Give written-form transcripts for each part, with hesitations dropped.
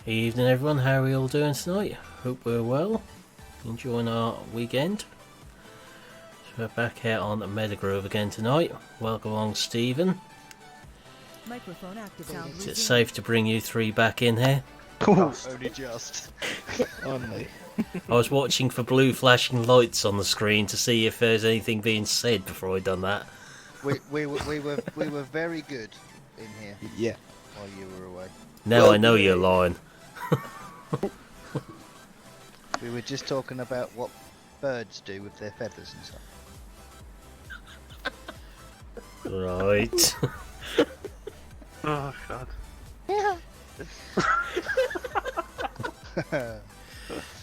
Evening everyone, how are we all doing tonight? Hope we're well, enjoying our weekend. So we're back out on Meadow Grove again tonight. Welcome along Stephen. Microphone active. Is it safe to bring you three back in here? Only just. Only. I was watching for blue flashing lights on the screen to see if there's anything being said before I'd done that. We were very good in here Yeah. while you were away. Now I know you're lying. We were just talking about what birds do with their feathers and stuff. Right. Oh god. Yeah.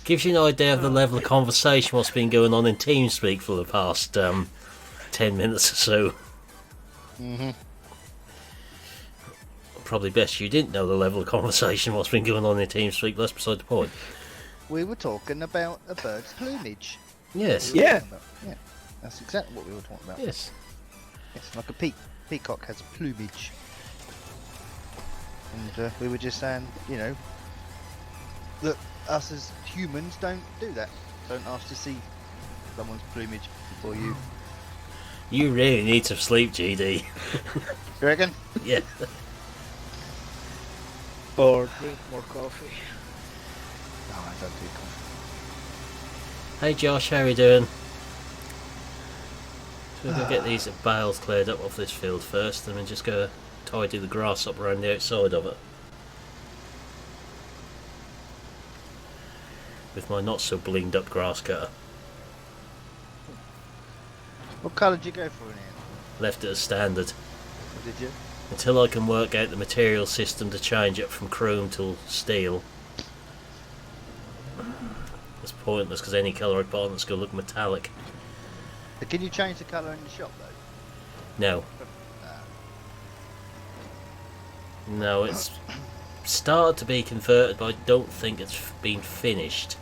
Gives you an idea of the level of conversation what's been going on in TeamSpeak for the past 10 minutes or so. Mhm. Probably best you didn't know the level of conversation what's been going on in TeamSpeak, that's beside the point. We were talking about a bird's plumage. Yes. Yeah. Yeah. That's exactly what we were talking about. Yes. It's like a peacock has a plumage. And we were just saying, you know, look, us as humans don't do that. Don't ask to see someone's plumage before you. You really need some sleep, GD. You reckon? Yeah. Or drink more coffee. No, I don't do coffee. Hey Josh, how are you doing? So we're going to get these bales cleared up off this field first, and then just go tidy the grass up around the outside of it. With my not so blinged up grass cutter. What colour did you go for in here? Left it as standard. Or did you? Until I can work out the material system to change it from chrome to steel. It's pointless because any colour I put on it's going to look metallic. Can you change the colour in the shop though? No. No, it's started to be converted, but I don't think it's been finished.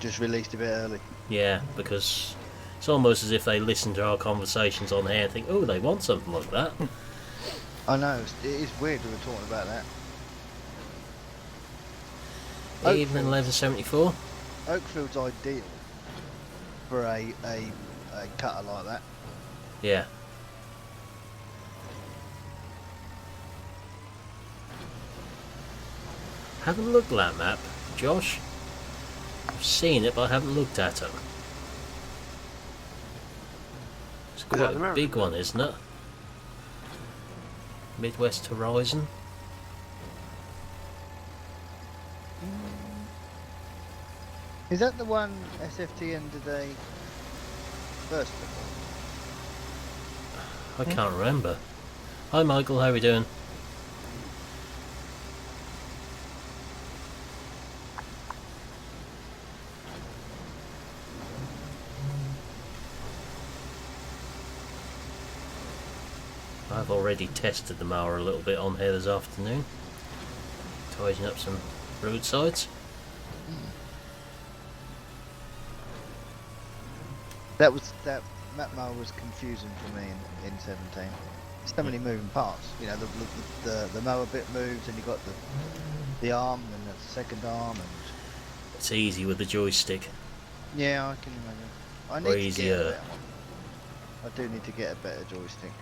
Just released a bit early. Yeah, because it's almost as if they listen to our conversations on here and think, oh, they want something like that. I know, it is weird we were talking about that. Evening 1174. Oakfield's ideal for a cutter like that. Yeah. Haven't looked at that map, Josh. I've seen it, but I haven't looked at it. It's quite a big one, isn't it? Midwest Horizon. Is that the one SFT ended a first I can't remember. Hi Michael, how are we doing? I've already tested the mower a little bit on here this afternoon. Tidying up some roadsides. that mower was confusing for me in 17. So many moving parts. You know, the mower bit moves, and you got the arm, and the second arm, and It's easy with the joystick. yeah, I can imagine. I need to get a better one. I do need to get a better joystick.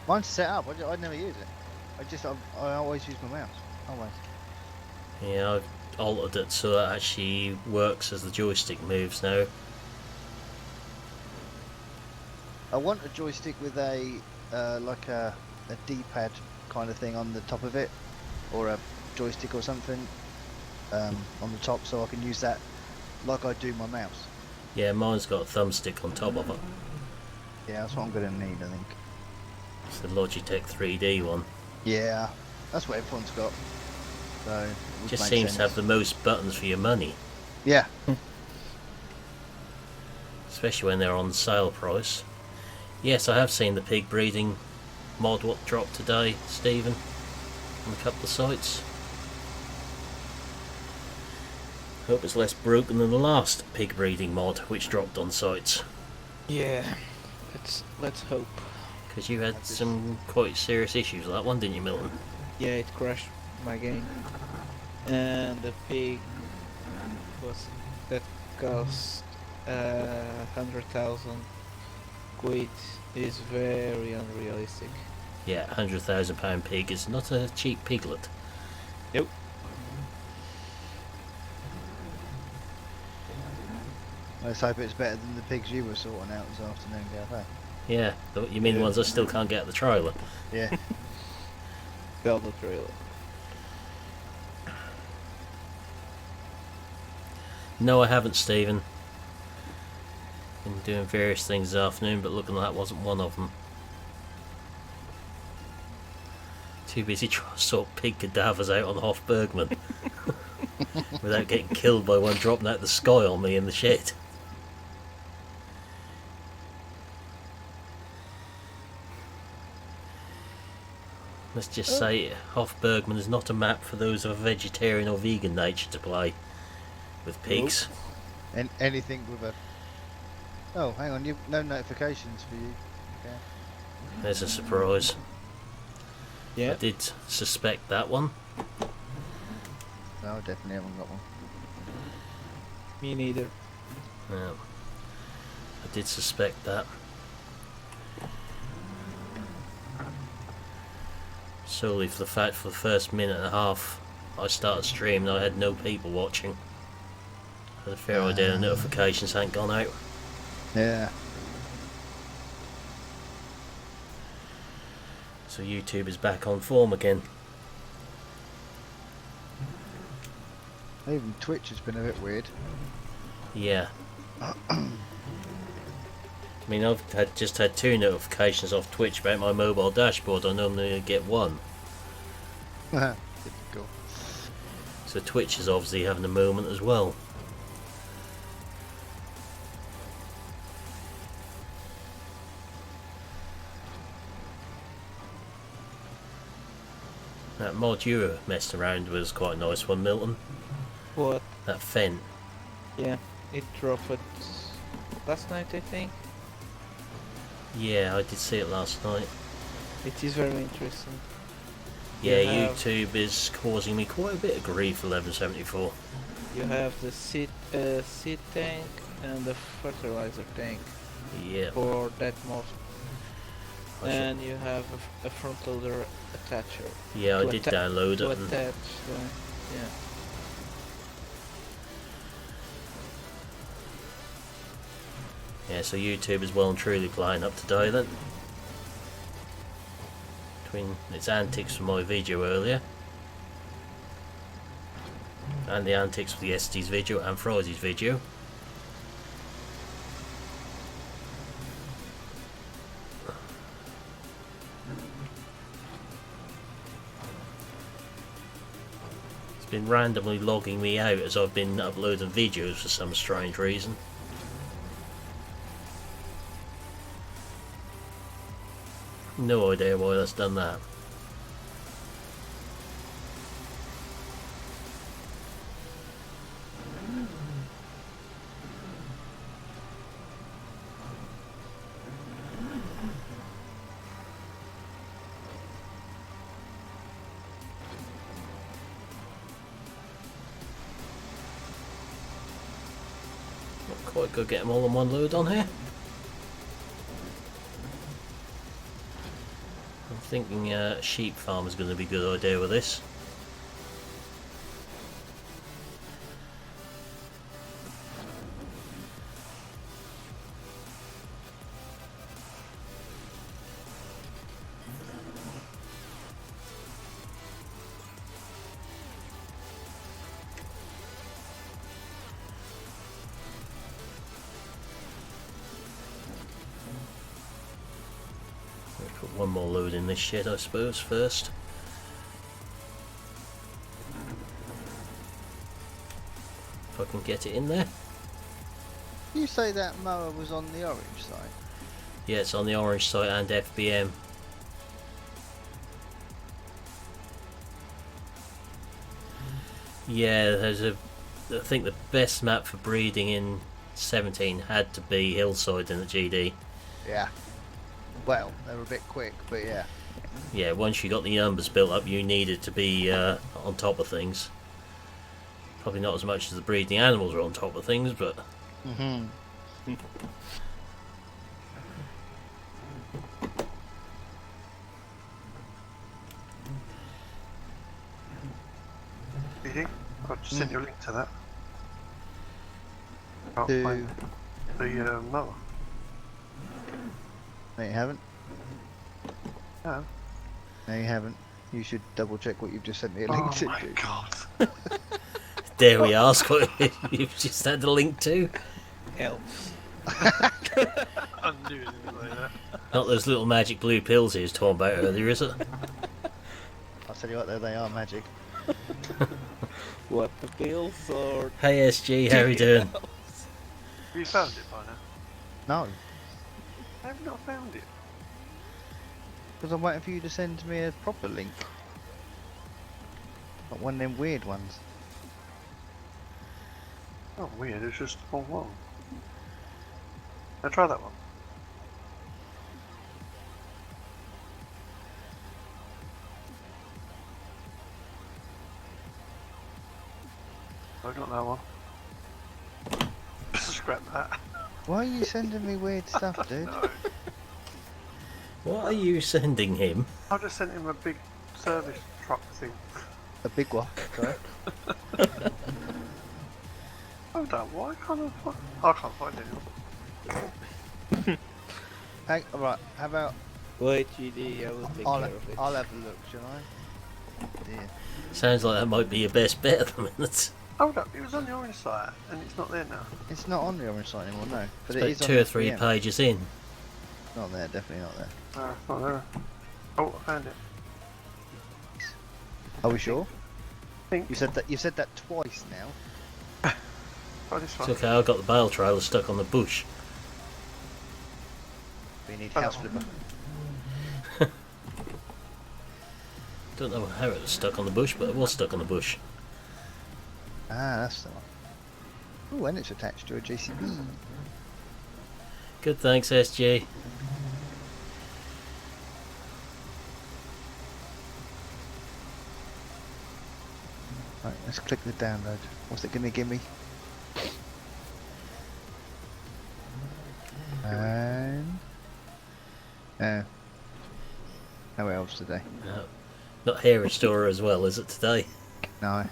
Mine's set up. I never use it. I always use my mouse. Always. Yeah, I've altered it so it actually works as the joystick moves now. I want a joystick with a like a D-pad kind of thing on the top of it, or a joystick or something on the top, so I can use that like I do my mouse. Yeah, mine's got a thumbstick on top of it. Yeah, that's what I'm gonna need, I think. It's the Logitech 3D one. Yeah, that's what everyone's got. So it would Just make seems sense. to have the most buttons for your money, Yeah. especially when they're on sale price. Yes, I have seen the pig breeding mod what dropped today, Stephen, on a couple of sites. Hope it's less broken than the last pig breeding mod which dropped on sites. Yeah. Let's hope. Because you had some quite serious issues with that one, didn't you, Milton? Yeah, it crashed my game, and the pig was that cost 100,000 quid is very unrealistic. Yeah, £100,000 pig is not a cheap piglet. Nope. Let's hope it's better than the pigs you were sorting out this afternoon, Gav. Yeah, you mean the ones I still can't get at the trailer? Yeah. Build the trailer. No, I haven't, Stephen. Been doing various things this afternoon, but looking like that wasn't one of them. Too busy trying to sort pig cadavers out on Hofbergman without getting killed by one dropping out of the sky on me in the shed. Let's just say Hofbergman is not a map for those of a vegetarian or vegan nature to play with pigs. And anything with a... Oh, hang on, no notifications for you. Okay. There's a surprise. Yeah. I did suspect that one. No, I definitely haven't got one. Me neither. Yeah. I did suspect that. Solely for the fact for the first minute and a half I started streaming, I had no people watching. I had a fair idea the notifications hadn't gone out. Yeah. So YouTube is back on form again. Even Twitch has been a bit weird. Yeah. I mean, I've just had 2 notifications off Twitch about my mobile dashboard. I normally get 1. Typical. So Twitch is obviously having a moment as well. That mod you were messing around with was quite a nice one, Milton. What? That Fent. Yeah, it dropped last night, I think. Yeah, I did see it last night. It is very interesting. Yeah, You have- YouTube is causing me quite a bit of grief, 1174. You have the seed tank and the fertilizer tank Yeah. for that mod, I should- and you have a front loader attacher Yeah, I to did atta- download to it. And attach the, yeah. yeah, so YouTube is well and truly playing up today then. Between its antics from my video earlier, and the antics for the Yeti's video and Friday's video. It's been randomly logging me out as I've been uploading videos for some strange reason. No idea why that's done that. Not quite good getting them all in one load on here. I'm thinking sheep farm is going to be a good idea with this. Put one more load in this shed, I suppose, first. If I can get it in there. You say that mower was on the orange side? Yeah, it's on the orange site and FBM. Yeah, I think the best map for breeding in 17 had to be Hillside in the GD. Yeah. Well, they were a bit quick, but yeah. yeah, once you got the numbers built up, you needed to be on top of things. Probably not as much as the breeding animals are on top of things, but Mm-hmm. Really? I've just sent you a link to that. Can't To... find the mower. No, you haven't. No. No, you haven't. You should double check what you've just sent me a link Oh to. my dude. god. dare we ask what you've just had the link to? Elves. I knew it was like that. Not those little magic blue pills he was talking about earlier, is it? I'll tell you what, though, they are magic. What, the pills or... Hey SG, how are you doing? Have you found it by now? No, I have not found it. because I'm waiting for you to send me a proper link. Not one of them weird ones. Oh, weird, it's just all wrong. Now try that one. I got that one. Scrap that. Why are you sending me weird stuff, dude? No. What are you sending him? I just sent him a big service truck thing. A big one, sorry. Hold on, why can't I find... I can't find anyone. Hey, alright, how about Wait, GD, I will take I'll care of it. have a look, shall I? Dear. Sounds like that might be your best bet at the minute. Hold up, it was on the orange side and it's not there now. It's not on the orange site anymore, no. But It's it about is on 2 or the 3 VM. pages in. Not there, definitely not there. No, it's not there. Oh, I found it. Are we sure? Think. You said that twice now. Try this It's one. okay, I've got the bale trailer stuck on the bush. We need Oh. house flipper. Don't know how it was stuck on the bush, but it was stuck on the bush. Ah, that's the one. Oh, and it's attached to a JCB. Good, thanks SG. Right, let's click the download. What's it gonna give me? And no else today. Not Hair Restorer as well, is it today? No, I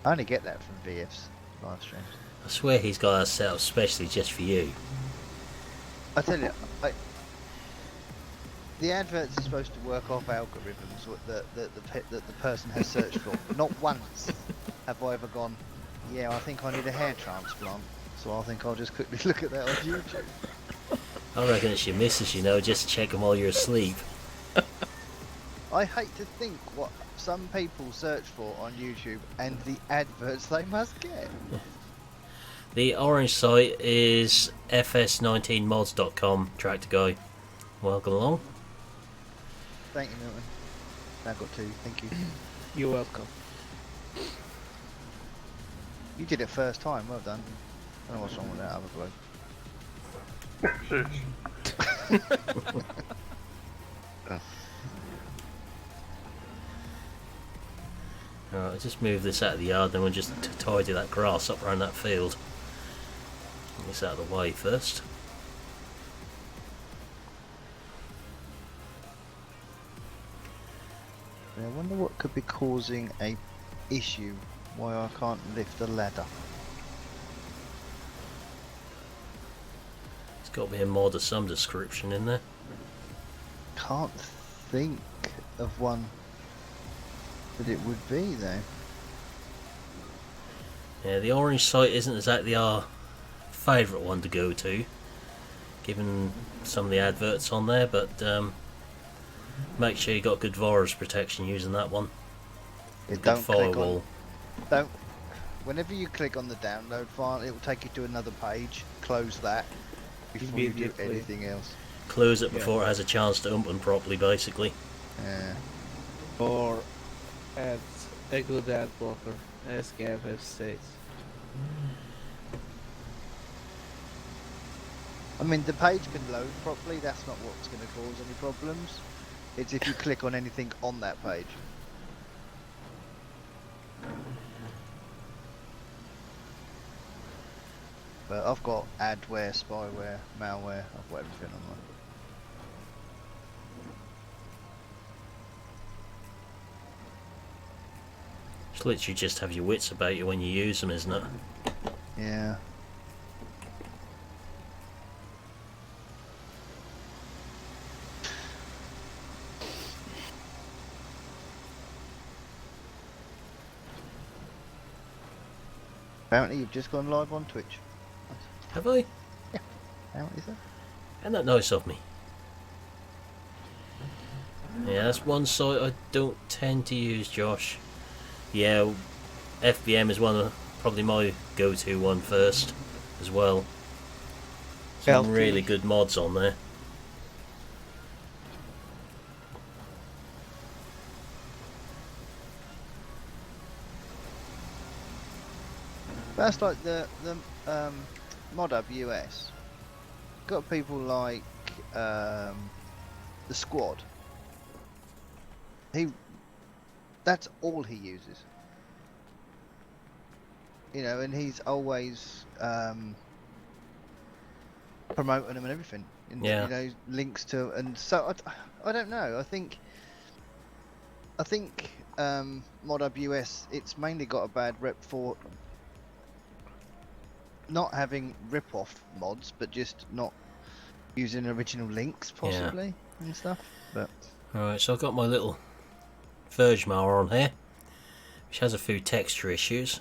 only get that from VF's live streams. I swear he's got that set up specially just for you. I tell you, the adverts are supposed to work off algorithms that the person has searched for. Not once have I ever gone, yeah, I think I need a hair transplant, so I think I'll just quickly look at that on YouTube. I reckon it's your missus, you know, just check them while you're asleep. I hate to think what some people search for on YouTube and the adverts they must get. The orange site is fs19mods.com, tractor guy. Welcome along. Thank you, Milton. Now I've got two, thank you. You're welcome. You did it first time, well done. I don't know what's wrong with that other bloke. Alright, I'll just move this out of the yard, then we'll just tidy that grass up around that field. Get this out of the way first. I wonder what could be causing a issue why I can't lift the ladder. It's got to be a mod of some description in there. Can't think of one that it would be though. Yeah, the orange site isn't exactly our favourite one to go to, given some of the adverts on there, but make sure you got good virus protection using that one. Yeah, Good don't click firewall. on. Whenever you click on the download file, it will take you to another page. Close that before you do Immediately. anything else. Close it before it has a chance to open properly, basically. Yeah. Or add a good ad blocker, as Gav has said. I mean, the page can load properly. That's not what's going to cause any problems. It's if you click on anything on that page. But I've got adware, spyware, malware. I've got everything on there. It's literally just have your wits about you when you use them, isn't it? Yeah. Apparently you've just gone live on Twitch. Have I? Apparently so. Isn't that nice of me? Yeah, that's one site I don't tend to use, Josh. Yeah, FBM is one of probably my go-to one first, as well. Some LT. really good mods on there. That's like the ModUp US. Got people like the Squad. That's all he uses. You know, and he's always promoting them and everything. And, Yeah. You know, links to, and so I don't know. I think ModUp US, it's mainly got a bad rep for not having rip-off mods, but just not using original links possibly and stuff. But Alright, so I've got my little Vergemar on here, which has a few texture issues.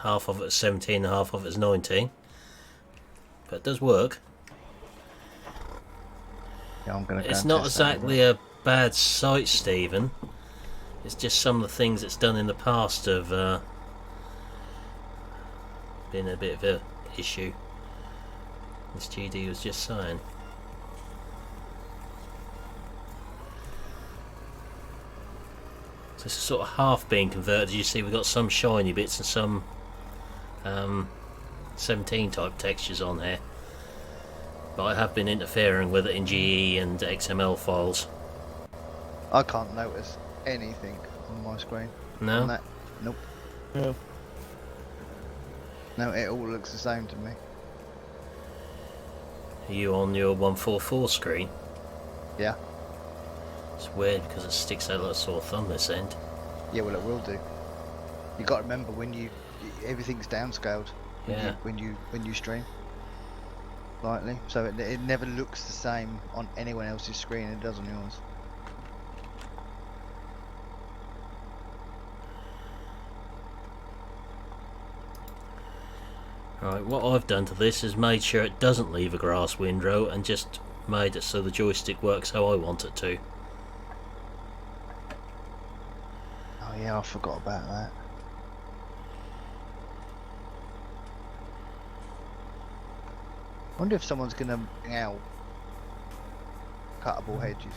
Half of it is 17 and half of it is 19. But it does work. yeah, I'm gonna. Go It's and not test that exactly a bad site, Stephen. It's just some of the things it's done in the past have been a bit of a issue. This GD was just saying. So it's sort of half being converted. You see, we've got some shiny bits and some 17 type textures on here. But I have been interfering with it in GE and XML files. I can't notice anything on my screen. No? On that. Nope. No. No, it all looks the same to me. Are you on your 144 screen? Yeah. It's weird because it sticks out like a sore thumb this end. Yeah, well, it will do. You got to remember everything's downscaled Yeah. when you stream. Slightly, so it never looks the same on anyone else's screen. It does on yours. Right, what I've done to this is made sure it doesn't leave a grass window and just made it so the joystick works how I want it to. Oh yeah, I forgot about that. I wonder if someone's gonna bring out cuttable hedges.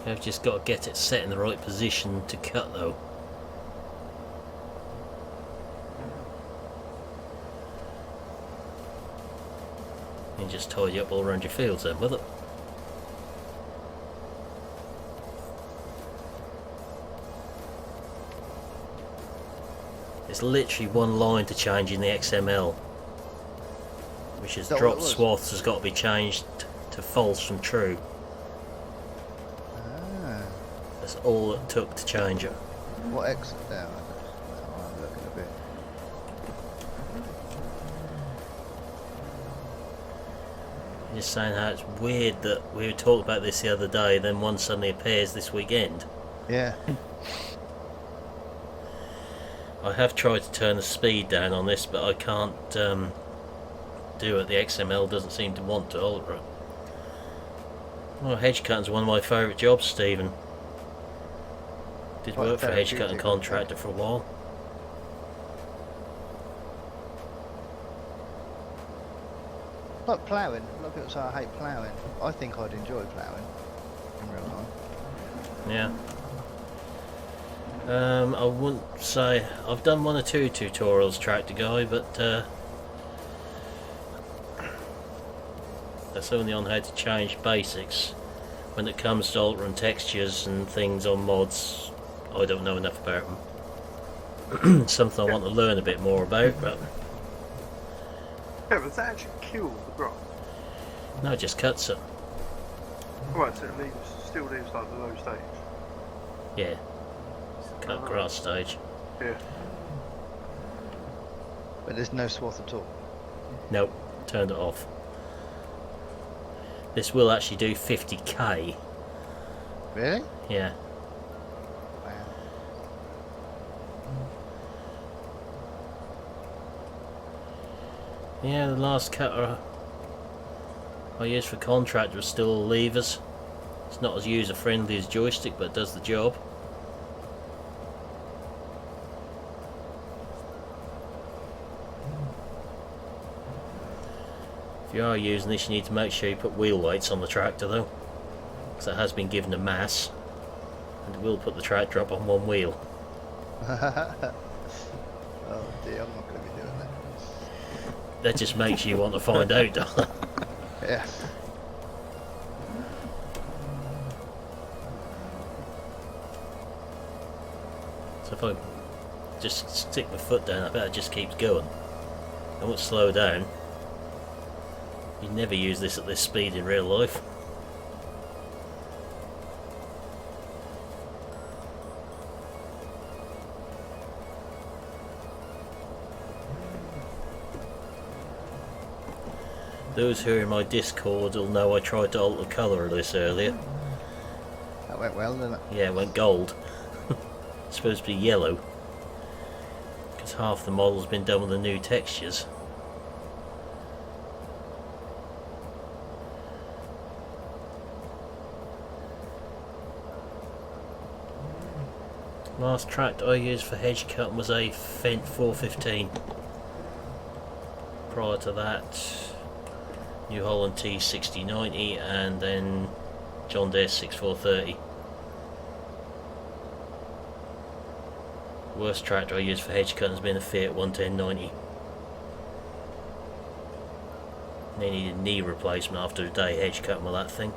I've just got to get it set in the right position to cut though. And just tidy up all around your fields then with it. It's literally one line to change in the XML, which is Is that what drop it was? swaths has got to be changed to false from true. Ah, That's all it took to change it. what X? There, I'm looking a bit. Just saying how it's weird that we were talking about this the other day, then one suddenly appears this weekend. Yeah. I have tried to turn the speed down on this, but I can't do it. The XML doesn't seem to want to alter it. Well, hedge cutting's one of my favourite jobs, Stephen. Did Quite work for a hedge therapeutic, cutting contractor for a while. Like ploughing. A lot of people say I hate ploughing. I think I'd enjoy ploughing in real life. Yeah. I wouldn't say I've done one or two tutorials, Tractor Guy, but That's only on how to change basics. When it comes to altering textures and things on mods, I don't know enough about them. Something I want to learn a bit more about, but Yeah, but does that actually kill the grass? no, it just cuts it. Right, so it still leaves like the low stage. Yeah, cut grass stage. Yeah. But there's no swath at all. Nope, turned it off. This will actually do 50k. Really? Yeah. Wow. Yeah, the last cutter I used for contract was still levers. It's not as user friendly as joystick, but it does the job. If you are using this, you need to make sure you put wheel weights on the tractor though, because it has been given a mass, and it will put the tractor up on one wheel. Oh dear, I'm not going to be doing that. That just makes you want to find out, doesn't it? Yeah. So if I just stick my foot down, I bet it just keeps going. I won't slow down. You never use this at this speed in real life. Those who are in my Discord will know I tried to alter the colour of this earlier. That went well, didn't it? Yeah, it went gold. It's supposed to be yellow, because half the model's been done with the new textures. Last track I used for hedge cutting was a Fendt 415. Prior to that, New Holland T6090 and then John Deere 6430. Worst tractor I used for hedge cutting has been a Fiat 11090. They needed knee replacement after a day hedge cutting with that thing.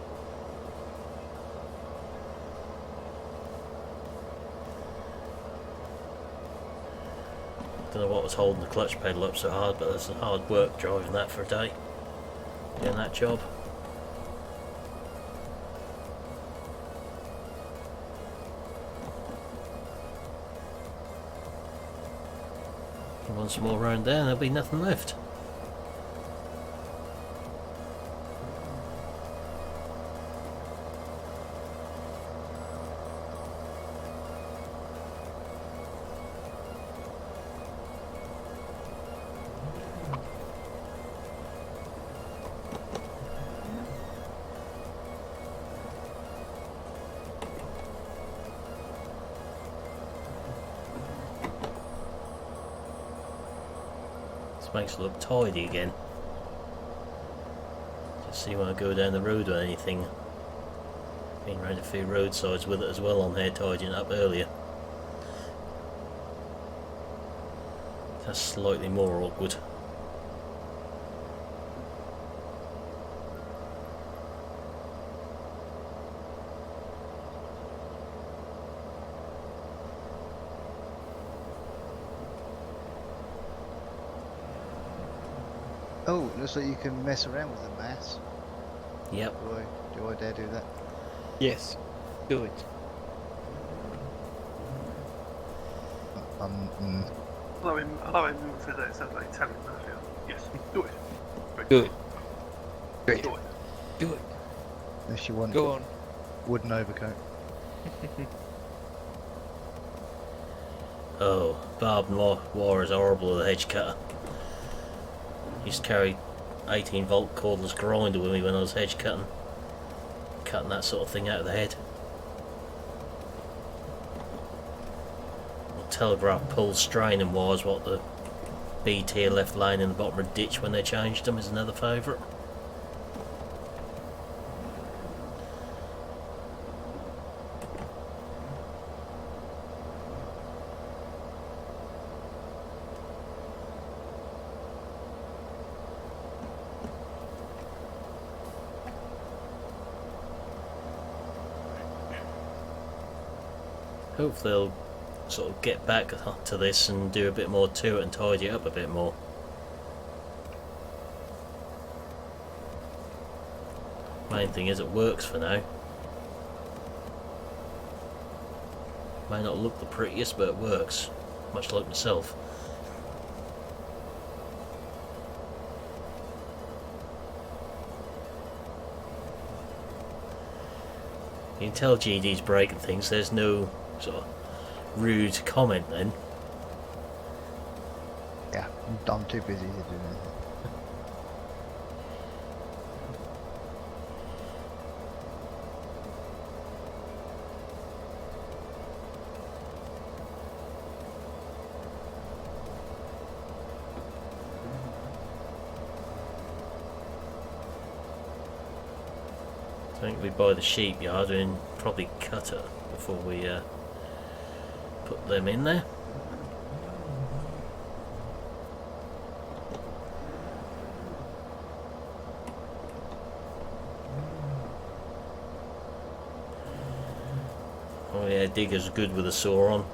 Don't know what was holding the clutch pedal up so hard, but that's hard work driving that for a day. Doing that job. Once more round there, there'll be nothing left. Makes it look tidy again. Just see when I go down the road or anything. Been around a few roadsides with it as well on here, tidying up earlier. That's slightly more awkward. Oh, looks like you can mess around with the mass. Yep. Do I dare do that? Yes, do it. I know in for that, it sounds like Italian mafia. Yes, do it. Do it. Do it. Do it. Unless you want Go on. wooden overcoat. Oh, barbed wire is horrible with a hedge cutter. Used to carry 18 volt cordless grinder with me when I was hedge cutting that sort of thing out of the head. Or telegraph pull straining wires, what the BT are left laying in the bottom of a ditch when they changed them, is another favourite. hopefully they'll sort of get back to this and do a bit more to it and tidy it up a bit more. Main thing is it works for now. May not look the prettiest, but it works, much like myself. You can tell GD's breaking things. There's no sort of rude comment then. Yeah, I'm too busy to do anything. I think we buy the sheep yard and probably cut it before we put them in there. Oh yeah, Digger's good with a saw on.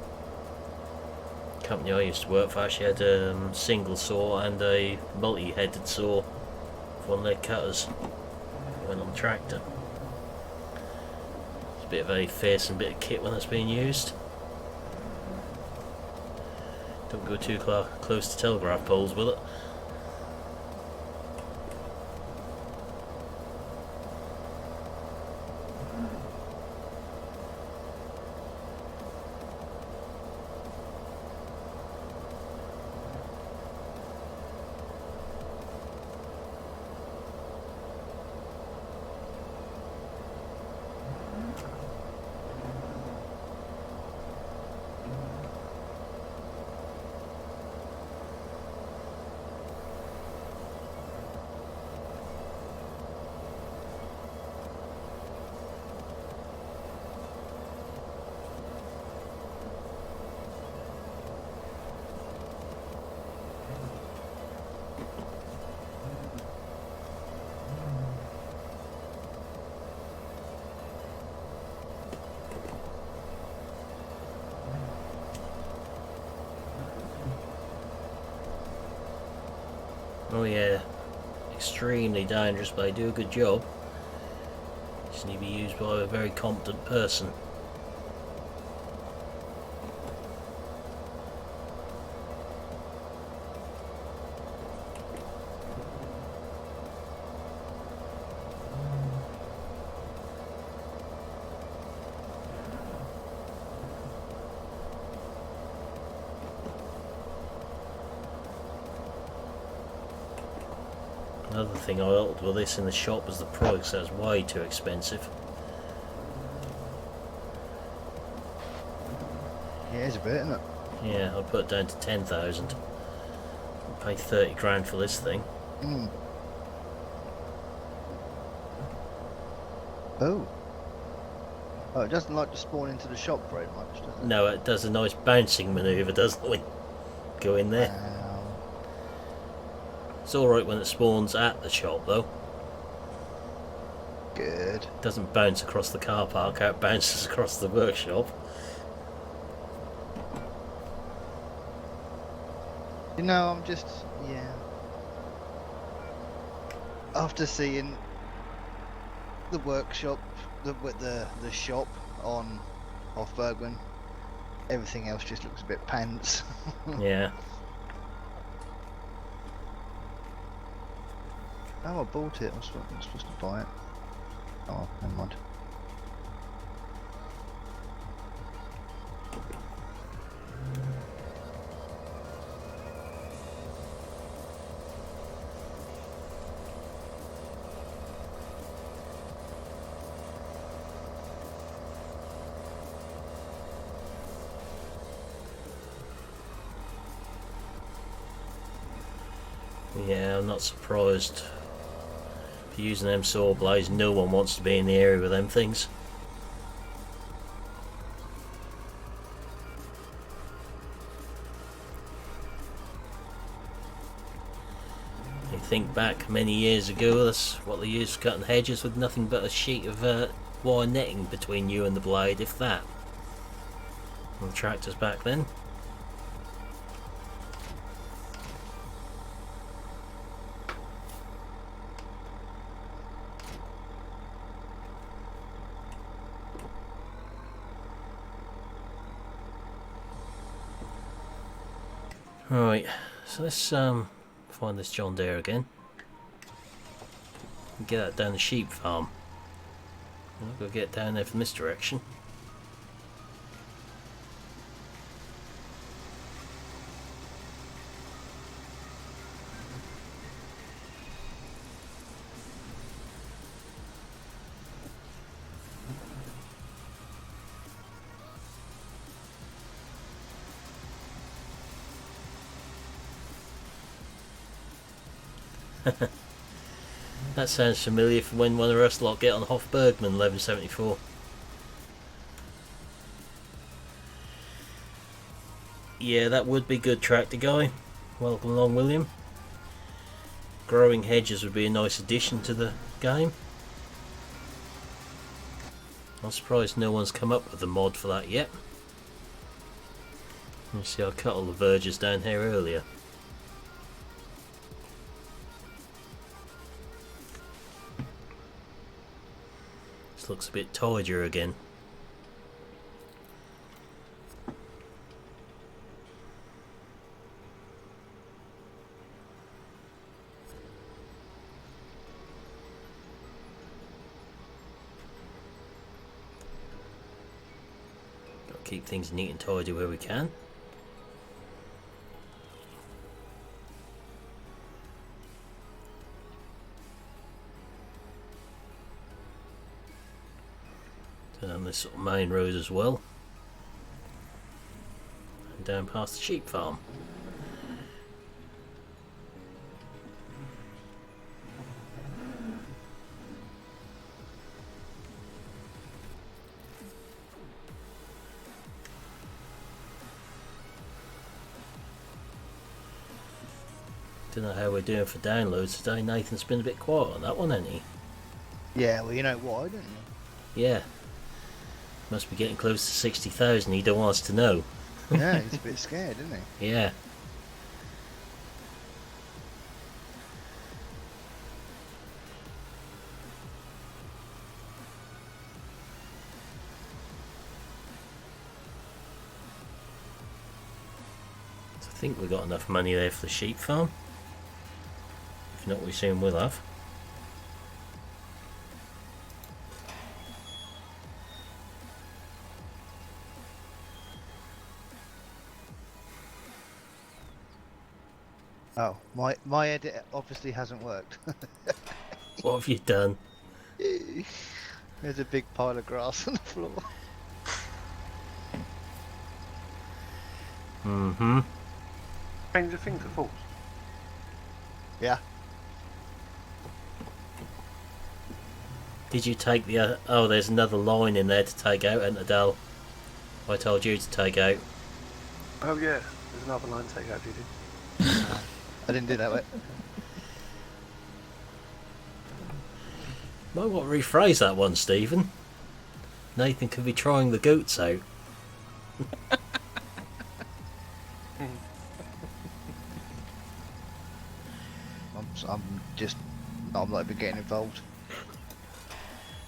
Company I used to work for actually had a single saw and a multi-headed saw for one of their cutters. Went on the tractor. A bit of a fearsome bit of kit when it's being used. Don't go too close to telegraph poles with it. Oh yeah, extremely dangerous, but they do a good job. Just need to be used by a very competent person. Another thing I altered with this in the shop was the price. That was way too expensive. Yeah, it's a bit, isn't it? Yeah, I'd put it down to 10,000. Pay 30 grand for this thing. Mm. Oh. Oh, it doesn't like to spawn into the shop very much, does it? No, it does a nice bouncing manoeuvre, doesn't it? Go in there. Wow. It's alright when it spawns at the shop though. Good. It doesn't bounce across the car park, it bounces across the workshop. You know, I'm just, yeah. After seeing the workshop, the shop on off Bergman, everything else just looks a bit pants. Yeah. Oh, I bought it. I'm supposed to buy it. Oh, never mind. Yeah, I'm not surprised. If you're using them saw blades, no one wants to be in the area with them things. You think back many years ago, that's what they used for cutting hedges, with nothing but a sheet of wire netting between you and the blade, if that. And the tractor's back then. Right, so let's find this John Deere again. Get that down the sheep farm. I'll go get down there from this direction. That sounds familiar from when one of us lot get on Hofbergman 1174. Yeah, that would be good, tractor guy. Welcome along, William. Growing hedges would be a nice addition to the game. I'm surprised no one's come up with a mod for that yet. You see, I cut all the verges down here earlier. This looks a bit tidier again. Got to keep things neat and tidy where we can. Down this sort of main road as well, and down past the sheep farm. Don't know how we're doing for downloads today. Nathan's been a bit quiet on that one, hasn't he? Yeah, well, you know why, don't you? Yeah. Must be getting close to 60,000. He don't want us to know. Yeah, he's a bit scared, isn't he? Yeah. So I think we got enough money there for the sheep farm. If not, we soon will have. Oh, my edit obviously hasn't worked. What have you done? There's a big pile of grass on the floor. Mm-hmm. Change the thing to false. Yeah. Did you take the... oh, there's another line in there to take out, isn't there, Dal? I told you to take out. Oh yeah, there's another line to take out, Judy. I didn't do that way. Might want to rephrase that one, Stephen. Nathan could be trying the goats out. I'm not even getting involved.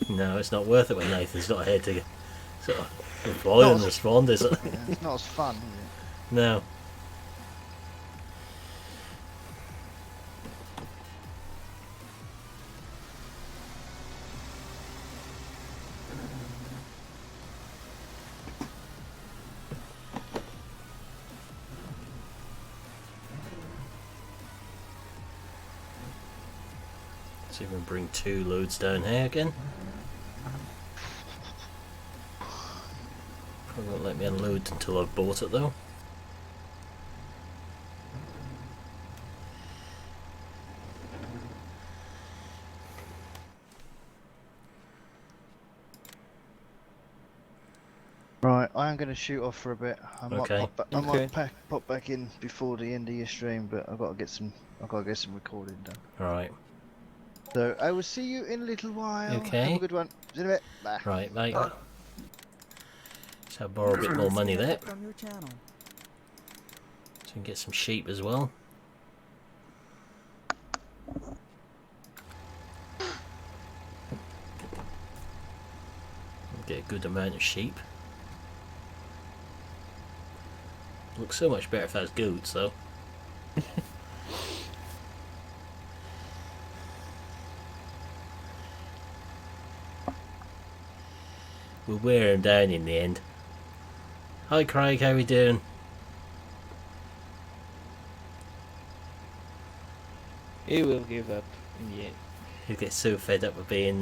No, it's not worth it when Nathan's not here to sort of reply and respond, is it? Yeah, it's not as fun, is it? No. See if we can bring 2 loads down here again. Probably won't let me unload until I've bought it though. Right, I am going to shoot off for a bit. I might, Okay. I might pop back in before the end of your stream, but I've got to get some recording done. Alright. So I will see you in a little while. Okay. Have a good one. See you in a bit. Bye. Right, mate. Bye. So I'll borrow a bit more money there. From your channel. So we can get some sheep as well. Get a good amount of sheep. Looks so much better if it has goats though. We'll wear him down in the end. Hi Craig, how we doing? He will give up in the end. He'll get so fed up with being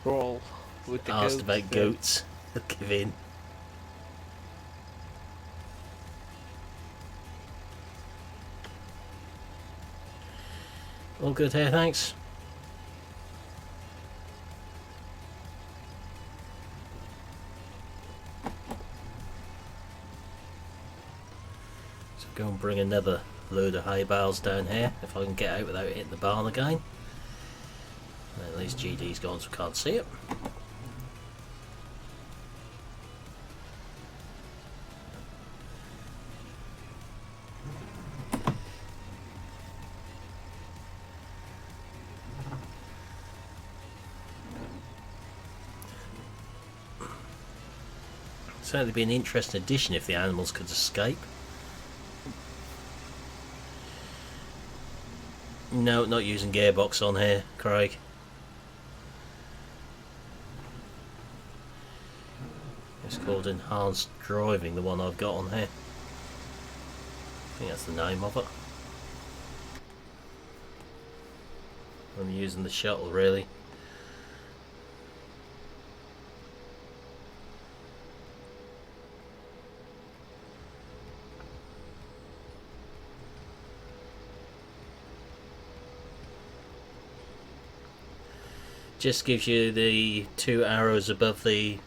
Brawl with the asked about then. goats. He'll give in. All good here, thanks. So go and bring another load of hay bales down here if I can get out without hitting the barn again. At least GD's gone so I can't see it. Certainly be an interesting addition if the animals could escape. No, not using gearbox on here, Craig. It's called enhanced driving, the one I've got on here. I think that's the name of it. I'm using the shuttle really. Just gives you the 2 arrows above the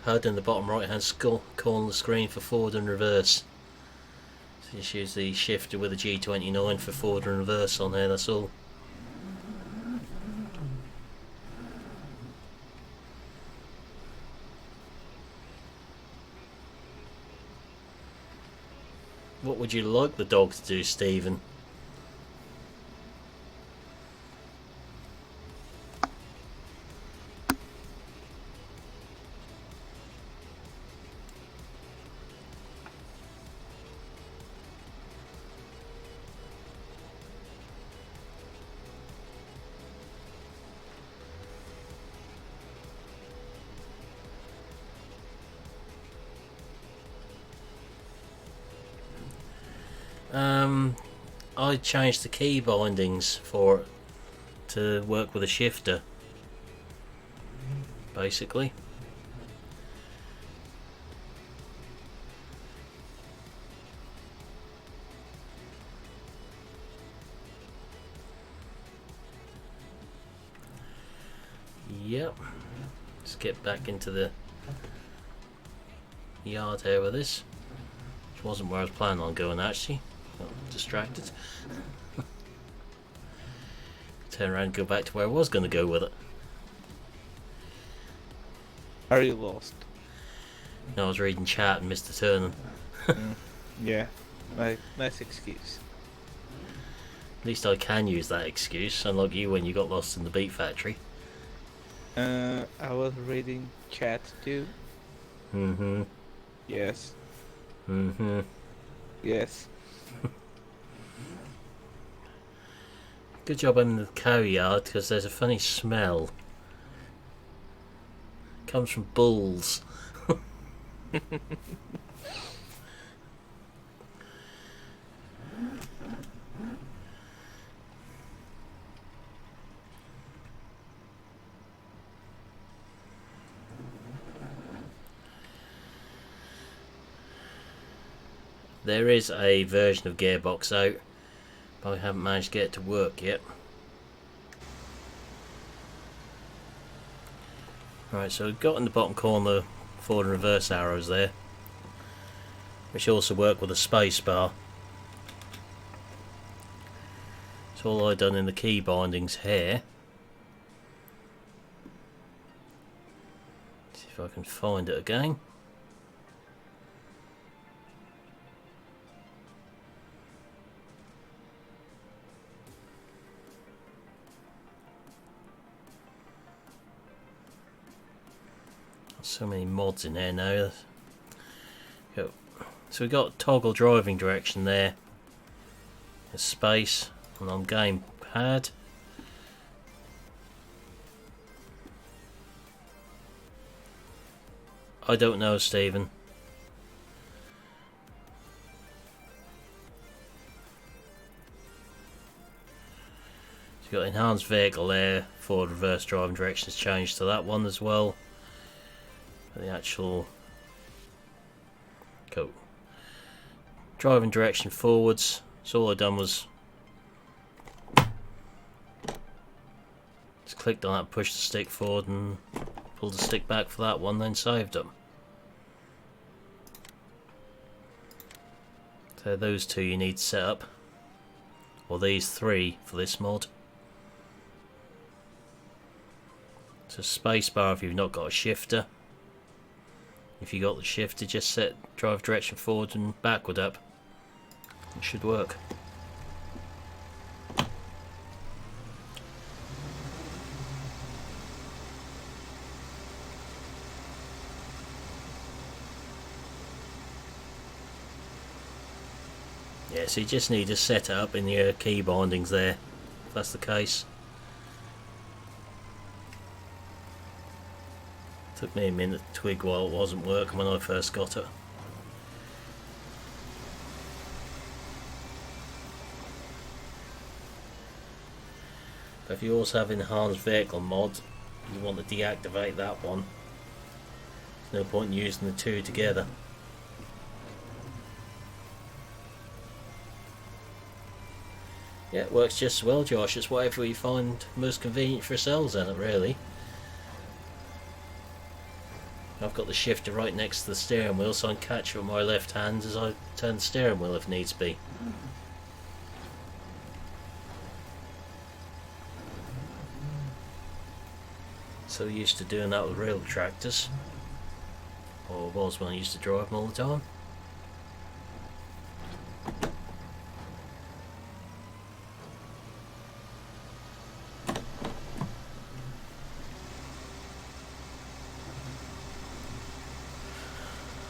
HUD in the bottom right hand corner of the screen for forward and reverse. So just use the shifter with the G29 for forward and reverse on there, that's all. What would you like the dog to do, Stephen? I changed the key bindings for it to work with a shifter, basically. Yep. Let's get back into the yard here with this, which wasn't where I was planning on going actually. Got distracted. Turn around and go back to where I was going to go with it. Are you lost? No, I was reading chat and missed the turning. Yeah, nice excuse. At least I can use that excuse, unlike you when you got lost in the beat factory. I was reading chat too. Mm-hmm. Yes. Mm-hmm. Yes. Good job I'm in the cow yard, because there's a funny smell. Comes from bulls. There is a version of Gearbox out, but I haven't managed to get it to work yet. Right, so we've got in the bottom corner forward and reverse arrows there, which also work with a space bar. So all I've done in the key bindings here. See if I can find it again. So many mods in there now. Go. So we got toggle driving direction there. There's space, and on gamepad. I don't know, Stephen. So you've got enhanced vehicle there, forward reverse driving direction has changed to that one as well. The actual go driving direction forwards. So all I done was just clicked on that, pushed the stick forward and pulled the stick back for that one, then saved them. So those two you need to set up, or these three for this mod. So spacebar if you've not got a shifter. If you got the shifter, just set drive direction forward and backward up. It should work. Yeah, so you just need to set it up in your key bindings there, if that's the case. Took me a minute to twig while it wasn't working when I first got it. But if you also have enhanced vehicle mod, you want to deactivate that one. There's no point in using the two together. Yeah, it works just as well, Josh. It's whatever you find most convenient for yourselves in it, really. I've got the shifter right next to the steering wheel, so I can catch it with my left hand as I turn the steering wheel if needs be. So used to doing that with real tractors, or was when I used to drive them all the time.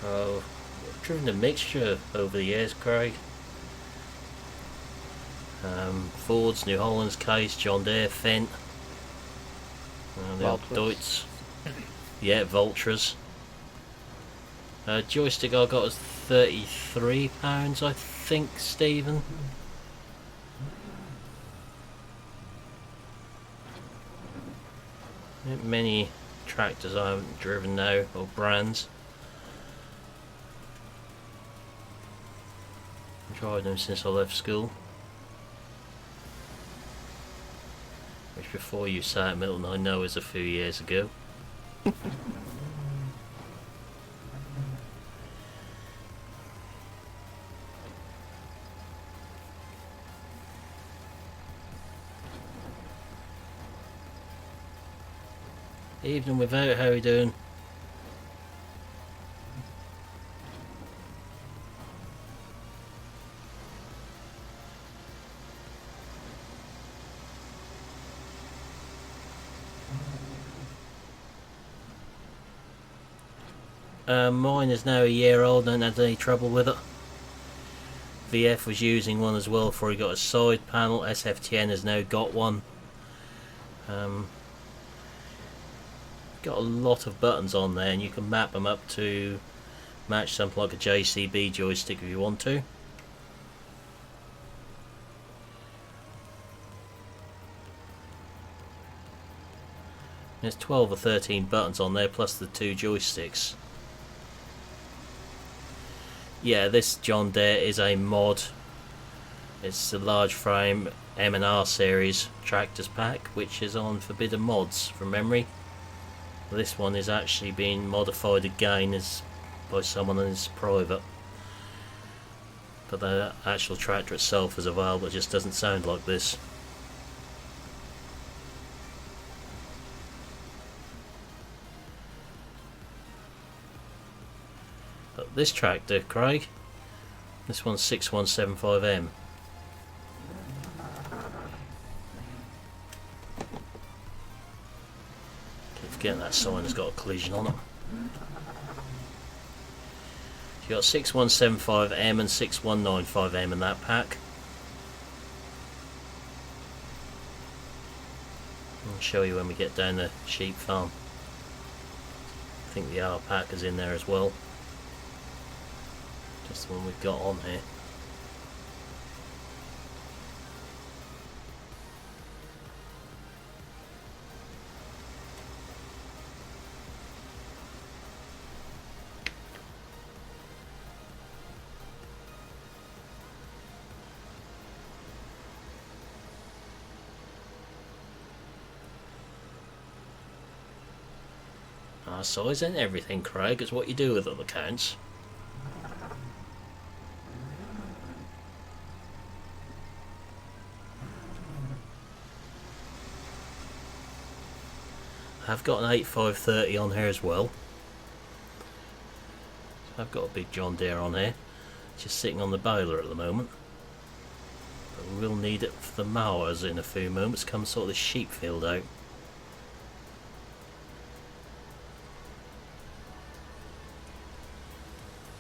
I've driven a mixture over the years, Craig. Fords, New Hollands, Case, John Deere, Fendt, the old Deutz. Yeah, Vultras. Joystick I got was £33, I think, Stephen. Many tractors I haven't driven now, or brands. I've tried them since I left school. Which before you sat at Milton I know is a few years ago. Evening without, how are you doing? Mine is now a year old, don't have any trouble with it. VF was using one as well before he got a side panel. SFTN has now got one. Got a lot of buttons on there, and you can map them up to match something like a JCB joystick if you want to. There's 12 or 13 buttons on there plus the two joysticks. Yeah, this John Deere is a mod. It's the large frame M&R series tractors pack, which is on Forbidden Mods from memory. This one is actually being modified again as by someone and is private. But the actual tractor itself is available, it just doesn't sound like this. But this tractor, Craig, this one's 6175M. Keep forgetting that sign has got a collision on it. You got 6175M and 6195M in that pack. I'll show you when we get down the sheep farm. I think the R pack is in there as well. Just the one we've got on here. Size and everything, Craig. It's what you do with it that counts. I've got an 8530 on here as well. I've got a big John Deere on here, just sitting on the baler at the moment. But we will need it for the mowers in a few moments. Come sort of the sheep field out.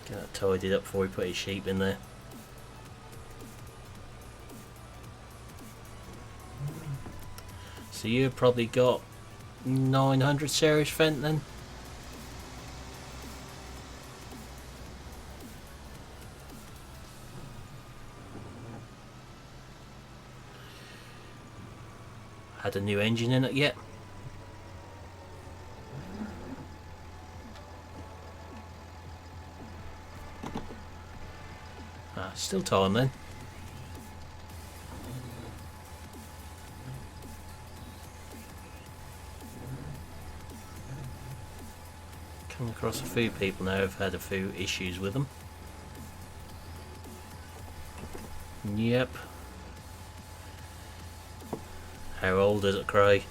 Get that tidied up before we put his sheep in there. So you've probably got 900 series Fent then? Had a new engine in it yet? Still time then. Come across a few people now who've had a few issues with them. Yep. How old is it, Craig?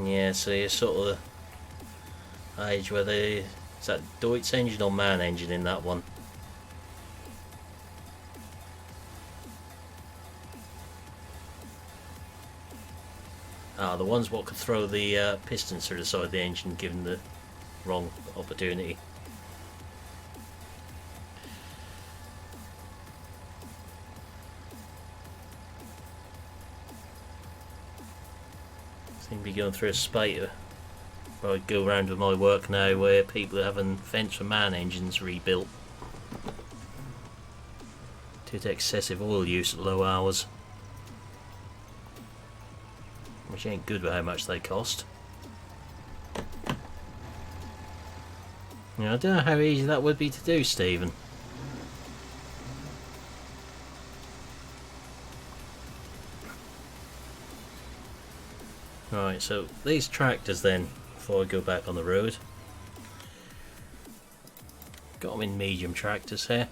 Yeah, so you're sort of the age where they... Is that Deutz engine or MAN engine in that one? Ah, the ones what could throw the pistons through the side of the engine given the wrong opportunity. Seem to be going through a spate where I go around with my work now where people are having vents for MAN engines rebuilt due to excessive oil use at low hours, which ain't good with how much they cost. I don't know how easy that would be to do, Stephen. Right, so these tractors then, before I go back on the road, got them in medium tractors here.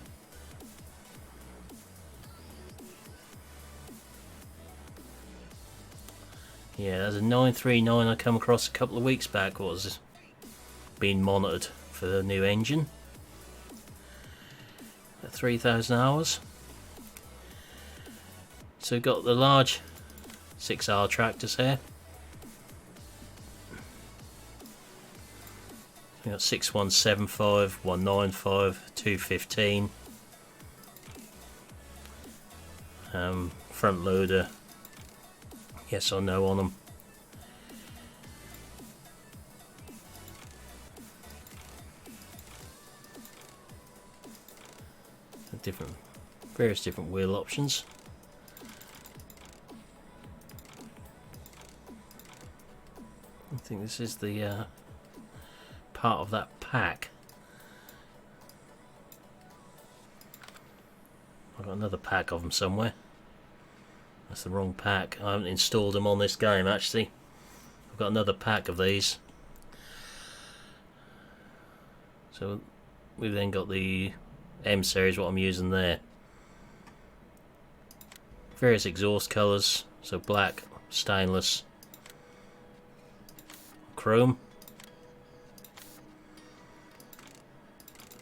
Yeah, there's a 939 I come across a couple of weeks back, was being monitored for the new engine at 3,000 hours. So we've got the large 6R tractors here. We've got 6175, 195, 215. Front loader, yes or no on them. Various different wheel options. I think this is the part of that pack. I've got another pack of them somewhere. That's the wrong pack. I haven't installed them on this game actually. I've got another pack of these. So we've then got the M series, what I'm using there. Various exhaust colours, so black, stainless, chrome.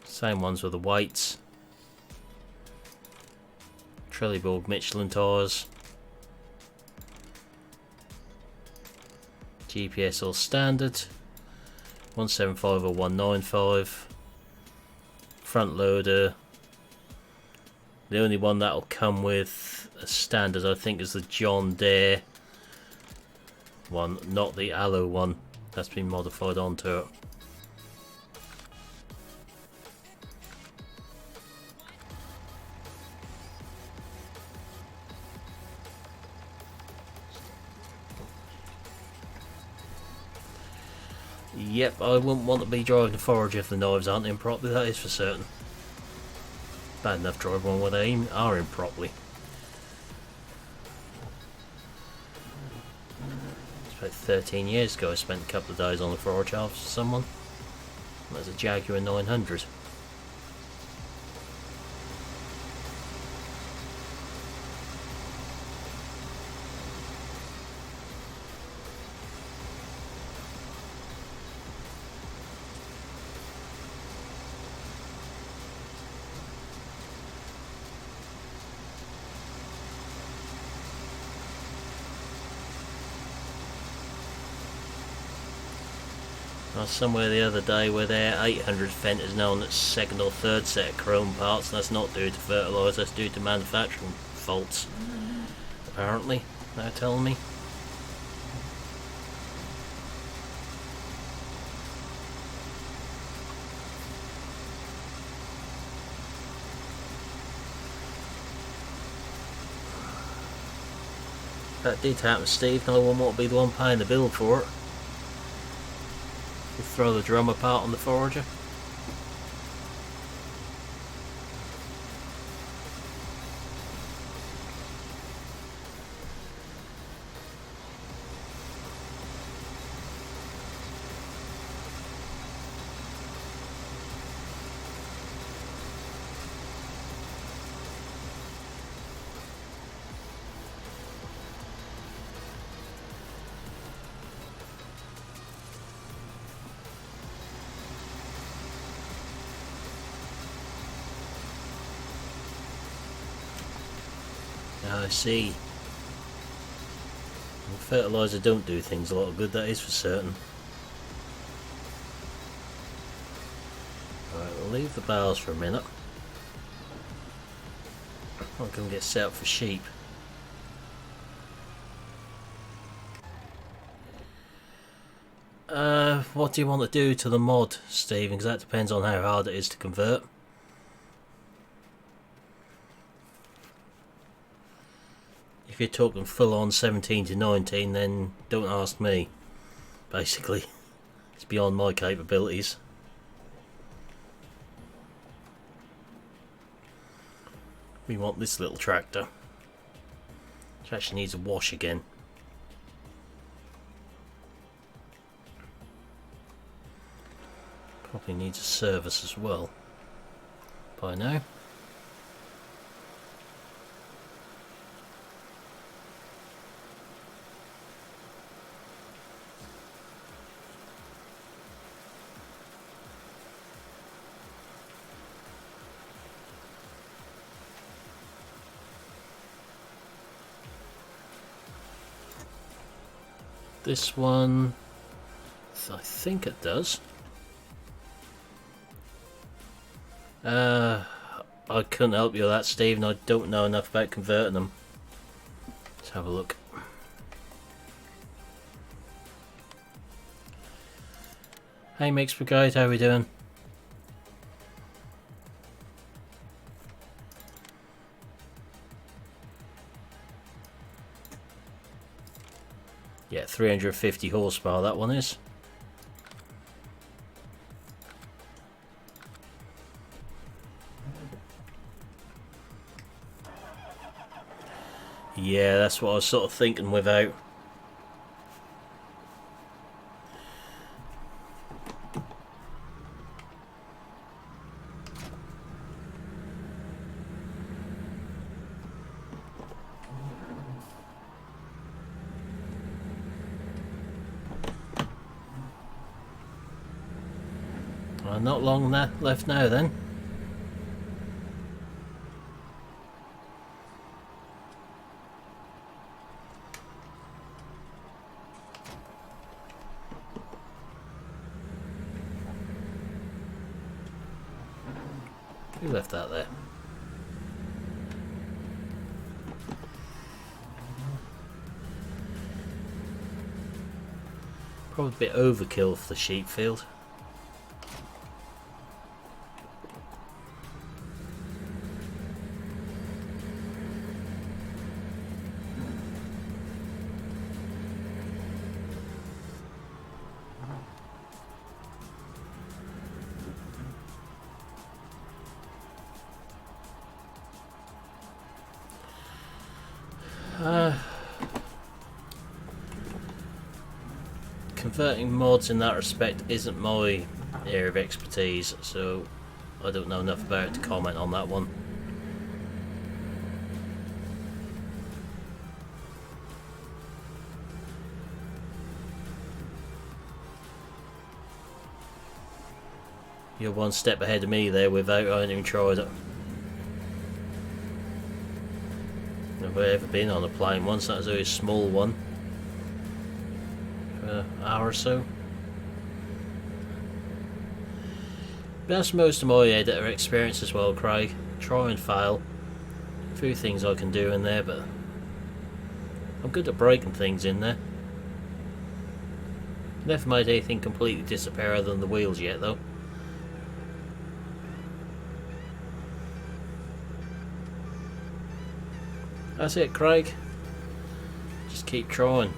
Same ones with the whites. Trelleborg Michelin tyres. GPS all standard. 175 or 195. Front loader. The only one that'll come with a standard, I think, is the John Deere one, not the Aloe one. That's been modified onto it. Yep, I wouldn't want to be driving the forage if the knives aren't in properly, that is for certain. Bad enough driving one where they are in properly. It's about 13 years ago I spent a couple of days on the forage after someone. That was a Jaguar 900. I was somewhere the other day where their 800 Fent is now on its second or third set of chrome parts, and that's not due to fertiliser, that's due to manufacturing faults. Apparently, they're telling me. If that did happen, Steve, no one would be the one paying the bill for it. You throw the drum apart on the forager. I see. Well, fertiliser don't do things a lot of good, that is for certain. Alright, we'll leave the bales for a minute. I'm going to get set up for sheep. What do you want to do to the mod, Stephen? Because that depends on how hard it is to convert. If you're talking full on 17 to 19, then don't ask me. Basically, it's beyond my capabilities. We want this little tractor, which actually needs a wash again. Probably needs a service as well by now. This one, I think it does. I couldn't help you with that, Stephen. I don't know enough about converting them. Let's have a look. Hey Mixed Brigade, how are we doing? Yeah, 350 horsepower that one is. Yeah, that's what I was sort of thinking without. Not long left now then. Who left that there? Probably a bit overkill for the sheep field. Converting mods in that respect isn't my area of expertise, so I don't know enough about it to comment on that one. You're one step ahead of me there without I haven't even tried it. I've ever been on a plane once, that was a very small one. For an hour or so. That's most of my editor experience as well, Craig. Try and fail. A few things I can do in there, but I'm good at breaking things in there. Never made anything completely disappear other than the wheels yet though. That's it, Craig. Just keep trying.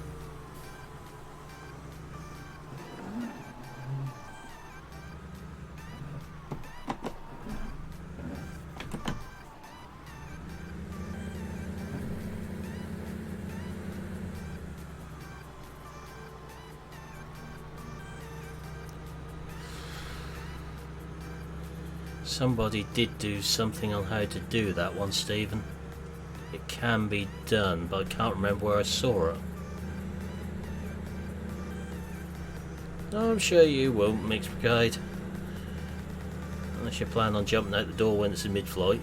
Somebody did do something on how to do that one, Stephen. It can be done, but I can't remember where I saw it. I'm sure you won't, Mixed Brigade. Unless you plan on jumping out the door when it's in mid-flight.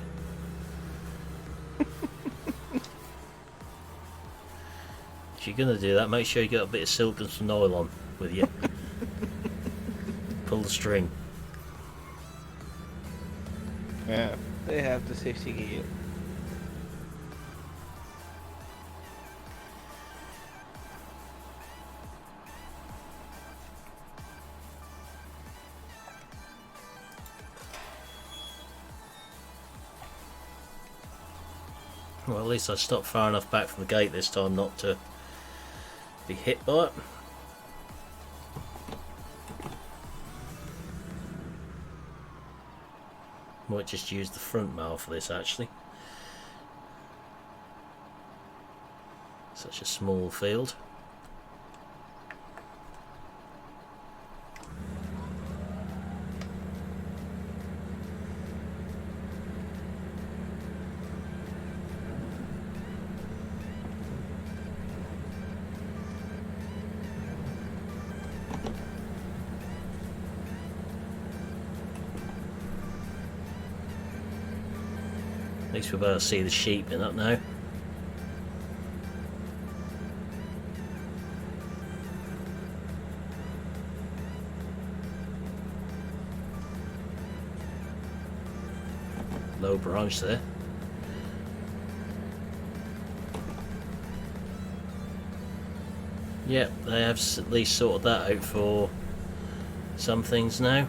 If you're going to do that, make sure you get a bit of silk and some nylon with you. Pull the string. Yeah, they have the safety gear. Well, at least I stopped far enough back from the gate this time not to be hit by it. Might just use the front mail for this actually. Such a small field. At least we're able to see the sheep in up now. Low branch there. Yep, they have at least sorted that out for some things now.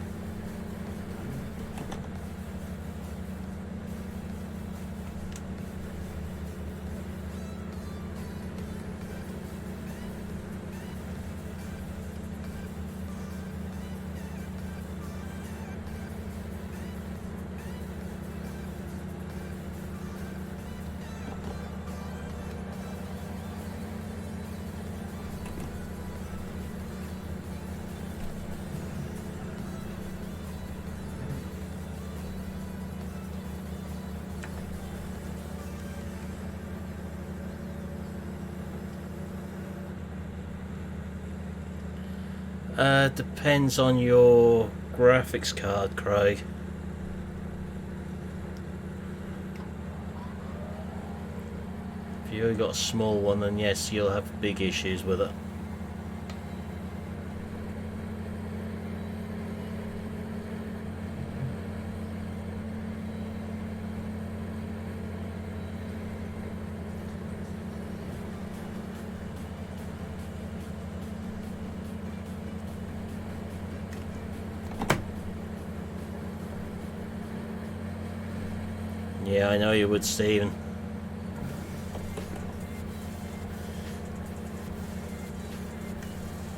Depends on your graphics card, Craig. If you've got a small one, then yes, you'll have big issues with it. Yeah, I know you would, Stephen.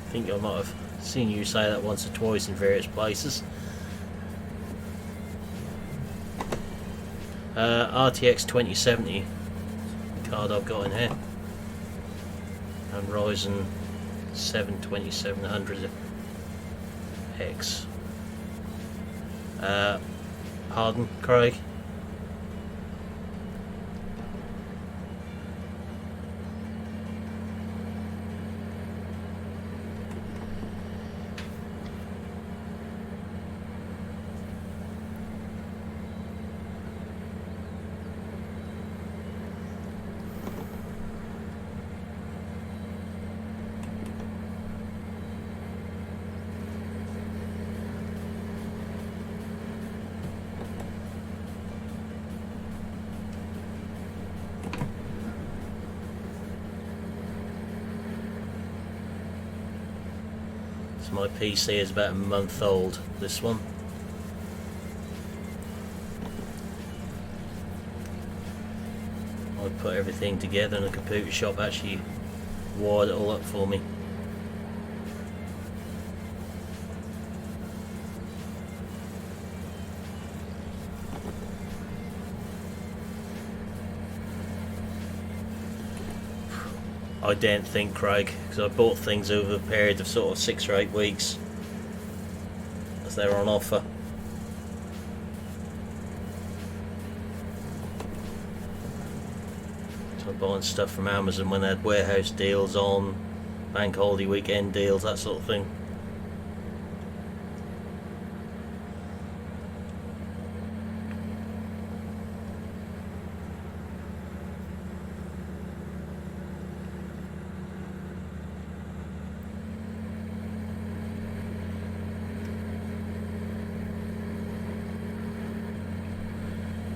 I think I might have seen you say that once or twice in various places. RTX 2070 card I've got in here, and Ryzen 7 2700X. Pardon, Craig? So my PC is about a month old, this one. I put everything together and the computer shop actually wired it all up for me. I didn't think, Craig, because I bought things over a period of sort of 6 or 8 weeks as they were on offer. So I'm buying stuff from Amazon when they had warehouse deals on, bank holiday weekend deals, that sort of thing.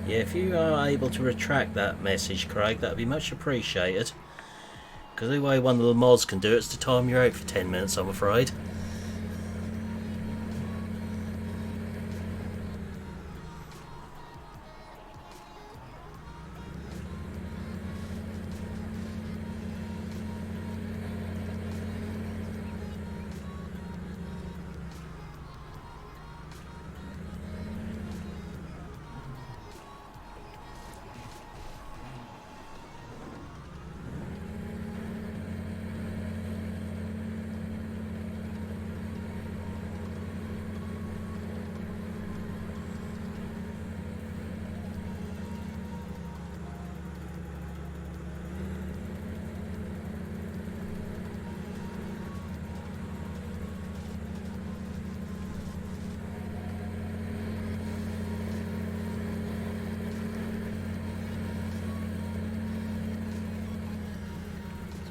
Yeah, if you are able to retract that message, Craig, that would be much appreciated. Because the way one of the mods can do it is to time you out for 10 minutes, I'm afraid.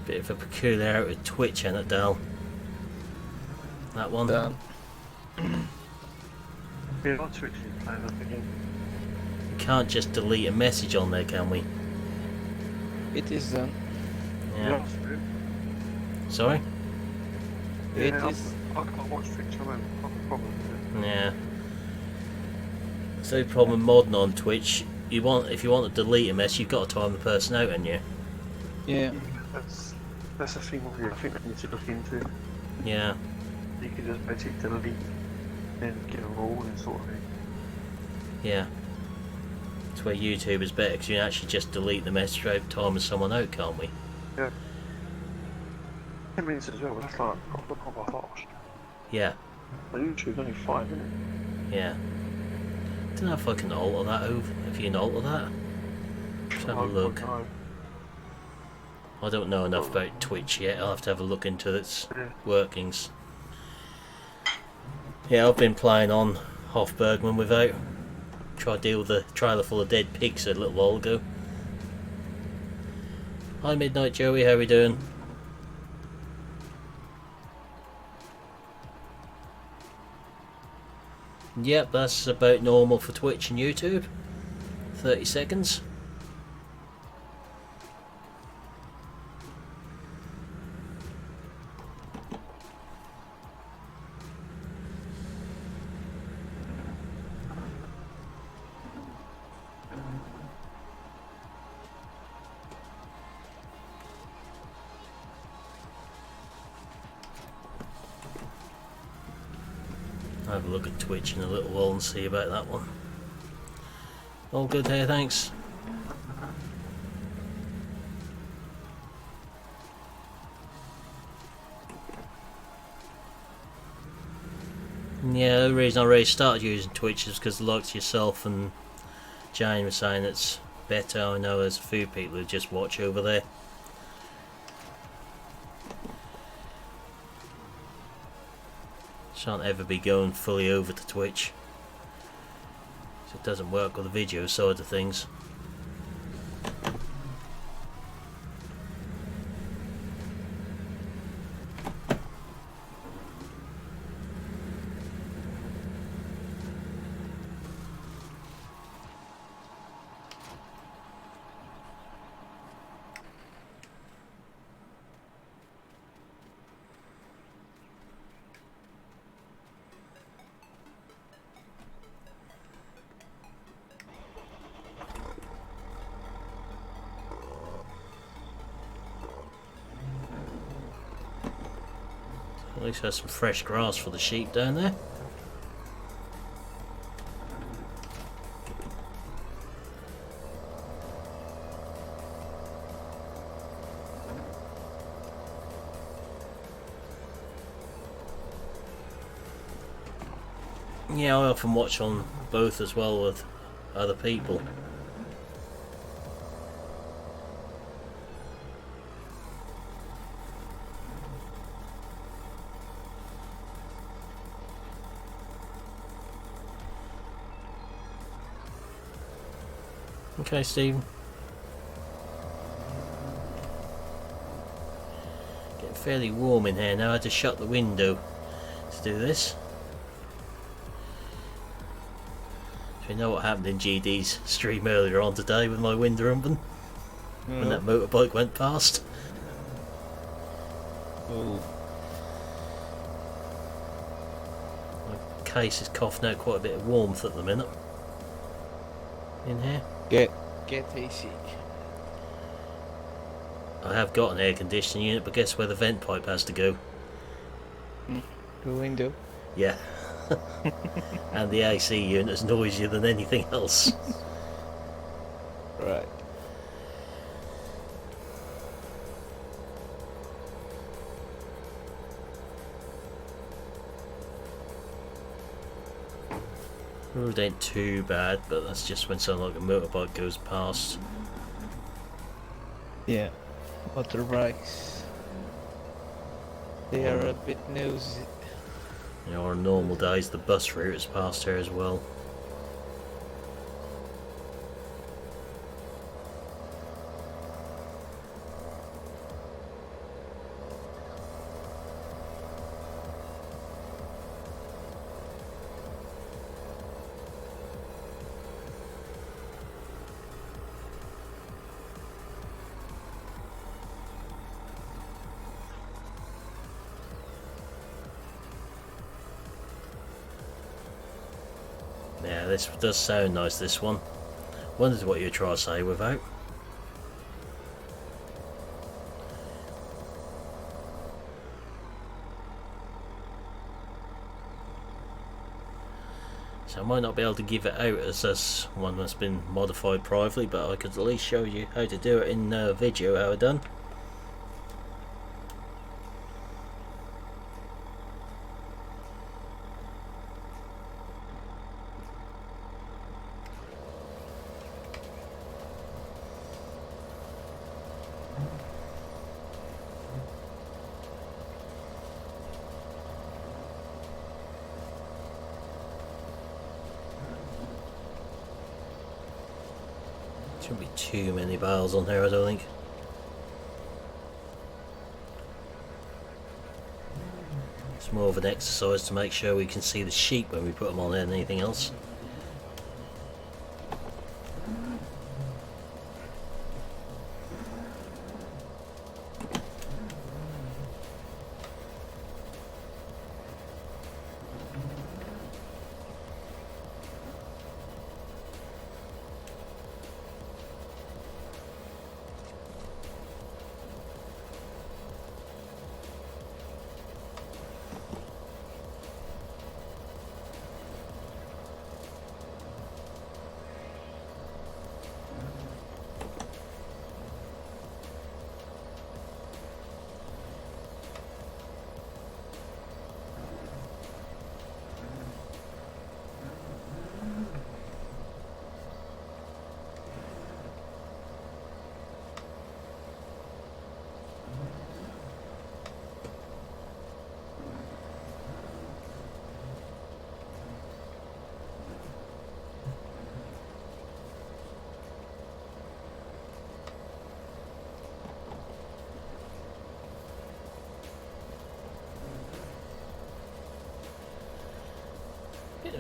Bit of a peculiarity with Twitch, ain't it, Dal? That one. Done. Yeah, on Twitch is playing up again. We can't just delete a message on there, can we? It is done. Yeah. Sorry? It Yeah, is. I can't watch Twitch, I won't have a problem with it. Yeah. It's no problem modding on Twitch. If you want to delete a message, you've got to time the person out, haven't you? Yeah. That's a thing I think I need to look into. Yeah. You can just basically delete and get a rule and sort of thing. Yeah. It's where YouTube is better because you can actually just delete the message over time with someone out, can't we? Yeah. 10 minutes as well, that's like proper fast. Yeah. But YouTube's only 5 minutes. Yeah. Don't know if I can alter that over. If you can alter that. Let's have a look. No. I don't know enough about Twitch yet. I'll have to have a look into its Yeah. workings. Yeah, I've been playing on Hofbergman without. Tried to deal with the trailer full of dead pigs a little while ago. Hi Midnight Joey, how we doing? Yep, that's about normal for Twitch and YouTube. 30 seconds. have a look at Twitch in a little while and see about that one. All good here, thanks. Yeah, the reason I really started using Twitch is because like yourself and Jane were saying it's better. I know there's a few people who just watch over there. Shan't ever be going fully over to Twitch. So it doesn't work with the video side of things. At least there's some fresh grass for the sheep down there. Yeah, I often watch on both as well with other people. Okay, Stephen. Getting fairly warm in here now. I had to shut the window to do this. So you know what happened in GD's stream earlier on today with my window open? When that motorbike went past. Oh. My case is coughing out quite a bit of warmth at the minute. In here. Get AC. I have got an air conditioning unit, but guess where the vent pipe has to go? The window. Yeah. And the AC unit is noisier than anything else. Right. Road ain't too bad, but that's just when something like a motorbike goes past. Yeah. Motorbikes. They are a bit nosy. You know, on normal days the bus route is past here as well. Yeah, this does sound nice, this one. Wondered what you'd try to say without. So I might not be able to give it out as this one that's been modified privately, but I could at least show you how to do it in video, how it's done. Shouldn't be too many bales on here, I don't think. It's more of an exercise to make sure we can see the sheep when we put them on there than anything else.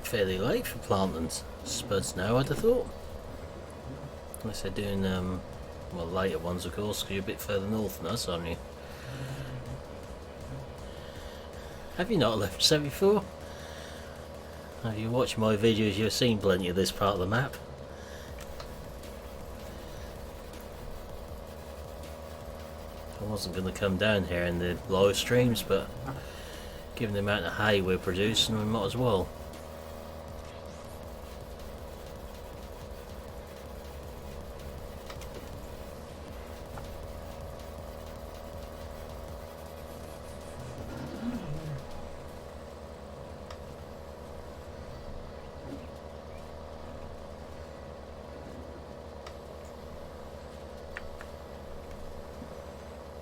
fairly late for planting spuds now, I'd have thought. Unless they're doing, well, later ones, of course, because you're a bit further north than us, aren't you? Have you not left 74? If you watch my videos, you've seen plenty of this part of the map. I wasn't going to come down here in the live streams, but given the amount of hay we're producing, we might as well.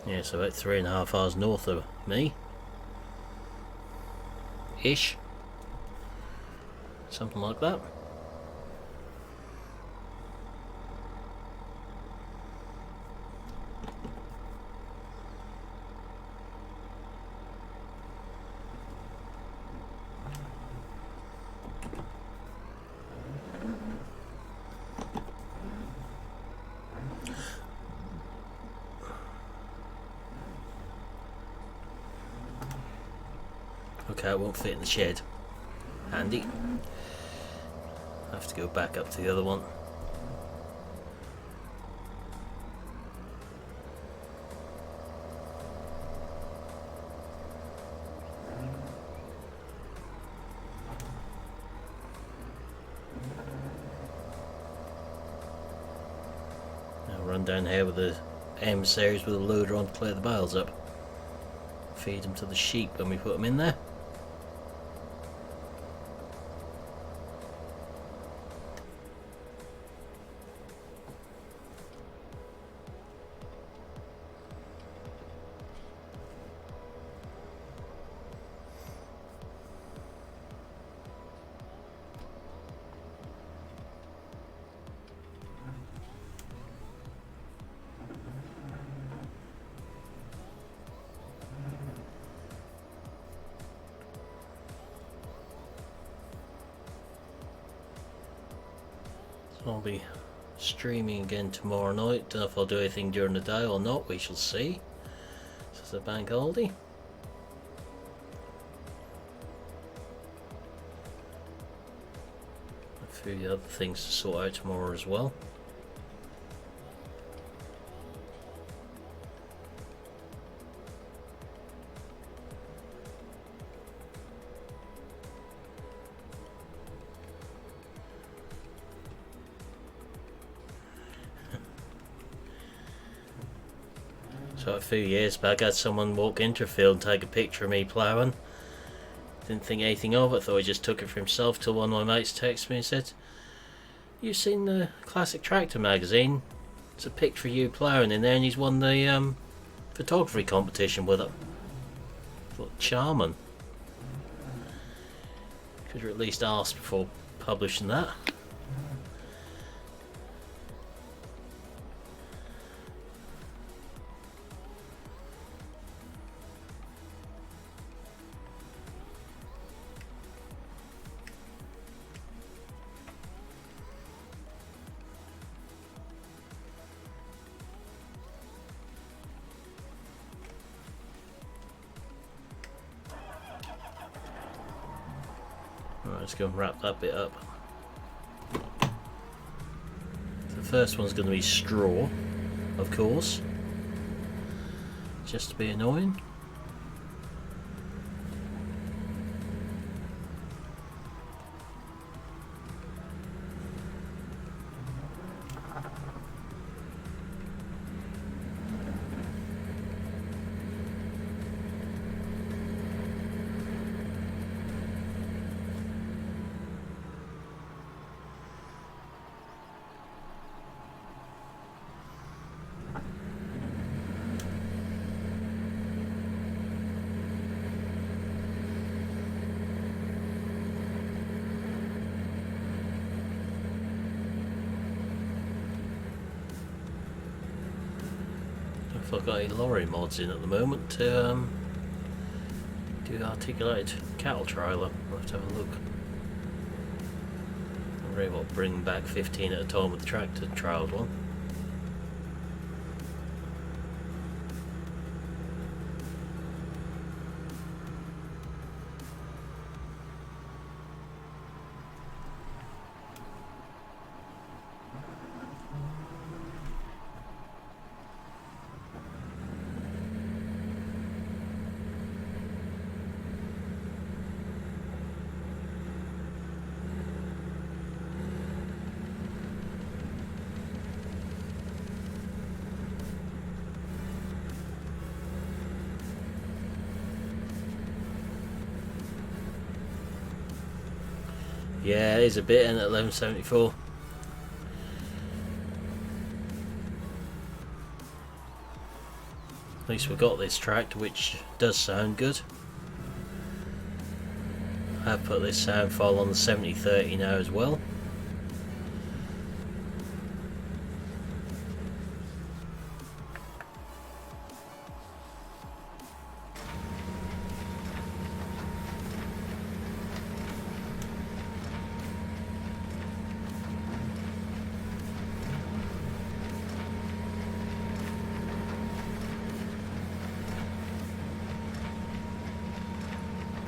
Yeah, so about 3.5 hours north of me. Ish. Something like that. Okay, it won't fit in the shed. Handy. I have to go back up to the other one. Now run down here with the M series with a loader on to clear the bales up. Feed them to the sheep when we put them in there. I'll be streaming again tomorrow night. Don't know if I'll do anything during the day or not, we shall see. This is a bank holiday. A few other things to sort out tomorrow as well. So a few years back I had someone walk into a field and take a picture of me ploughing. Didn't think anything of it, thought he just took it for himself, till one of my mates texted me and said, "You've seen the Classic Tractor magazine? It's a picture of you ploughing in there and he's won the photography competition with it." I thought, charming. Could have at least asked before publishing that. Let's go and wrap that bit up. The first one's going to be straw, of course, just to be annoying. I've got any lorry mods in at the moment to do the articulated cattle trailer. I'll have to have a look. Very well bring back 15 at a time with the tractor trialed one. Yeah, it is a bit in at 1174. At least we got this tracked, which does sound good. I have put this sound file on the 7030 now as well.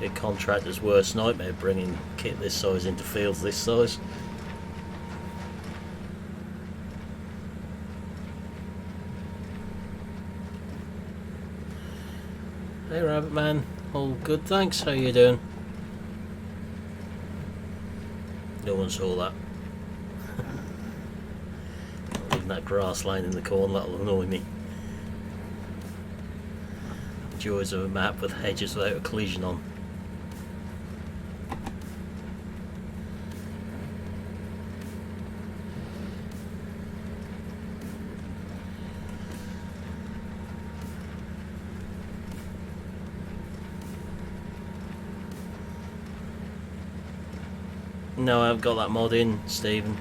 Big contractor's worst nightmare, bringing kit this size into fields this size. Hey Rabbit Man, all good thanks, how you doing? No one saw that. Leaving that grass line in the corner, that'll annoy me. Joys of a map with hedges without a collision on. No, I haven't got that mod in, Stephen.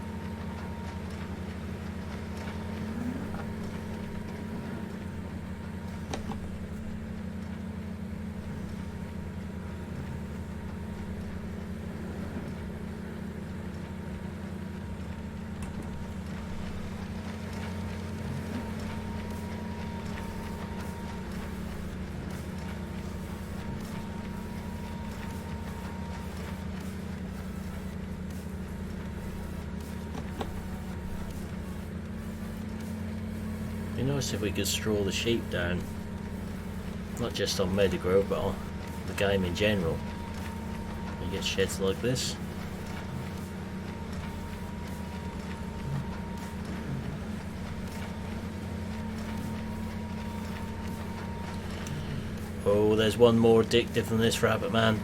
Be nice if we could straw the sheep down, not just on Meadow Grove but on the game in general. You get sheds like this. Oh, there's one more addictive than this, Rabbit Man.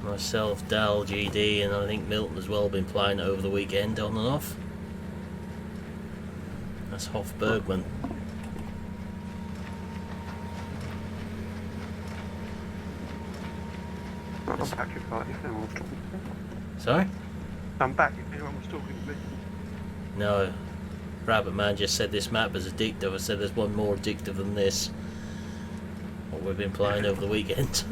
Myself, Dal, GD, and I think Milton as well been playing it over the weekend on and off. That's Hoff Bergman. I'm back if anyone was talking to me. Sorry? I'm back if anyone was talking to me. No. Rabbit Man just said this map is addictive. I said there's one more addictive than this. What we've been playing over the weekend.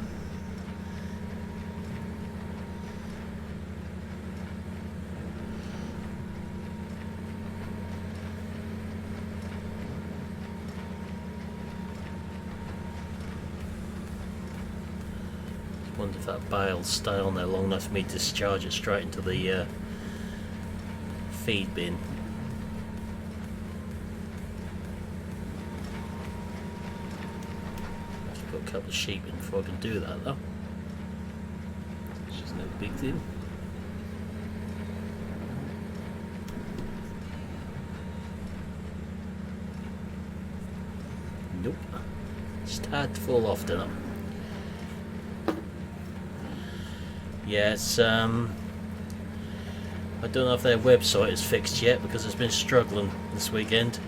Wonder if that bale'll stay on there long enough for me to discharge it straight into the feed bin. I have to put a couple of sheep in before I can do that though. It's just no big deal. Nope. Just had to fall off, didn't I? Yeah, it's I don't know if their website is fixed yet because it's been struggling this weekend.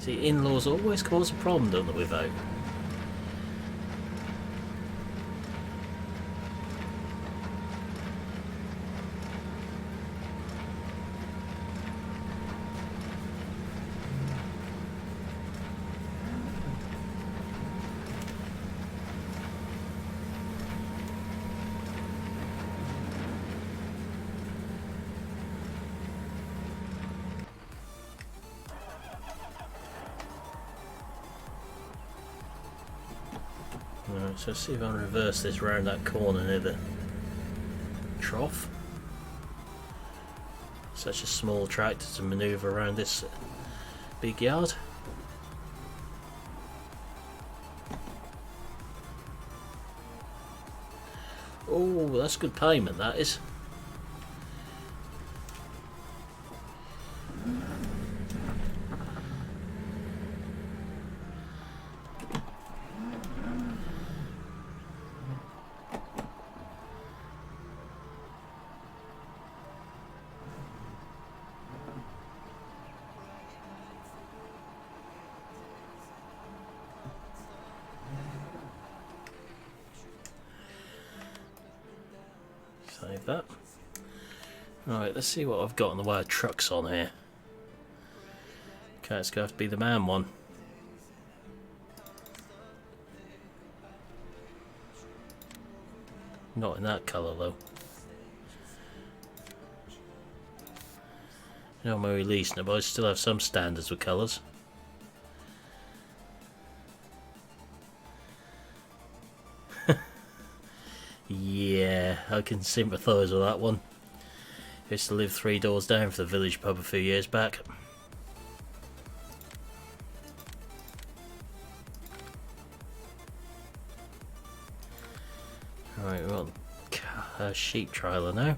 See, in-laws always cause a problem, don't they, without? So let's see if I can reverse this round that corner near the trough. Such a small tractor to manoeuvre around this big yard. Oh, that's good payment, that is. Save that. Right, let's see what I've got in the way of trucks on here. Okay, it's going to have to be the man one. Not in that colour though. You know, I'm releasing it, but I still have some standards with colours. Yeah, I can sympathise with that one. I used to live 3 doors down from the village pub a few years back. Right, we're on a sheep trailer now.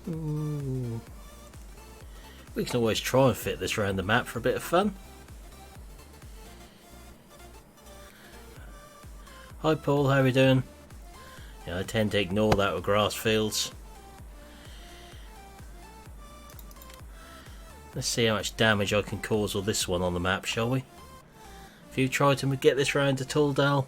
Ooh. We can always try and fit this around the map for a bit of fun. Hi Paul, how are we doing? Yeah, I tend to ignore that with grass fields. Let's see how much damage I can cause with this one on the map, shall we? If you try to get this round to Tulldale.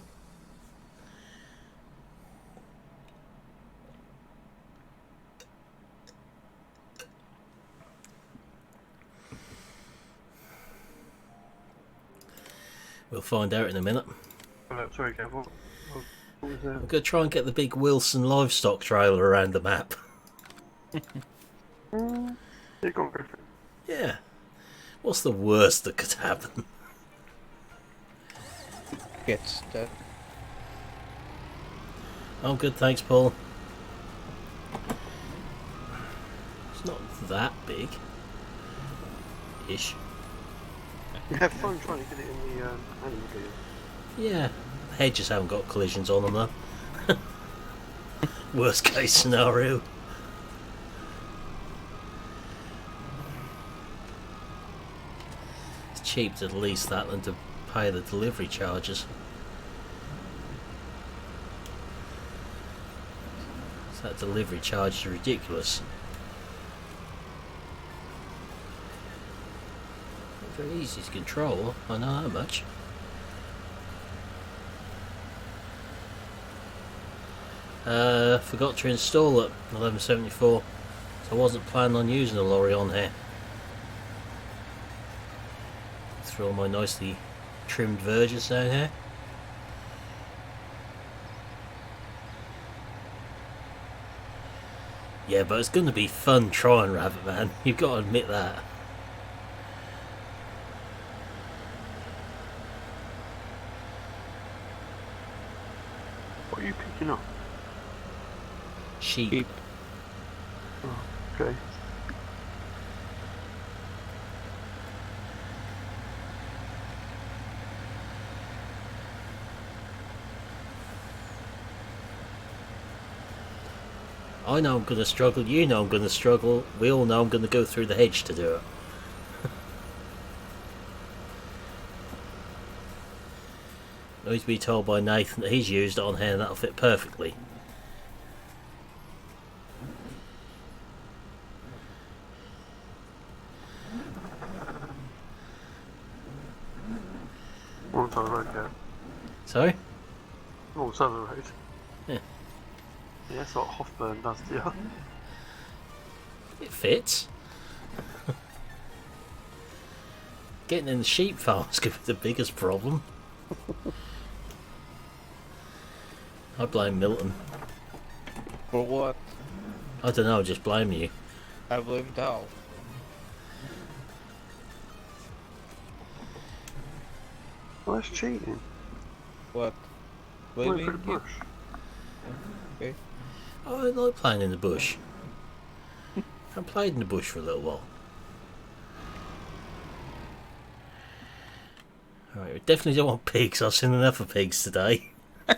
We'll find out in a minute. Oh, sorry, Gav, what was that? I'm going to try and get the big Wilson livestock trailer around the map. You can't go for it. Yeah. What's the worst that could happen? Get stuck. Oh, good, thanks, Paul. It's not that big. Ish. You have fun trying to get it in the animal gear. Yeah. The hedges haven't got collisions on them, though. Worst case scenario. It's cheap to lease that than to pay the delivery charges. So that delivery charge is ridiculous. Not very easy to control, I know that much. Forgot to install it, 1174, so I wasn't planning on using a lorry on here. Through all my nicely trimmed verges down here. Yeah, but it's going to be fun trying Rabbit Man, you've got to admit that. What are you picking up? Sheep. Oh, okay. I know I'm going to struggle, you know I'm going to struggle, we all know I'm going to go through the hedge to do it. I need to be told by Nathan that he's used it on here and that'll fit perfectly. Wrong side of the road, yeah. Sorry? Wrong side of the road. Yeah. Yeah, that's what Hoffburn does to you. It fits. Getting in the sheep farms could be the biggest problem. I blame Milton. For what? I don't know, I just blame you. I blame Dow. Well, that's cheating. What? Went Blaming for the you? bush. Okay. Oh, I like playing in the bush. I played in the bush for a little while. Alright, we definitely don't want pigs. I've seen enough of pigs today. If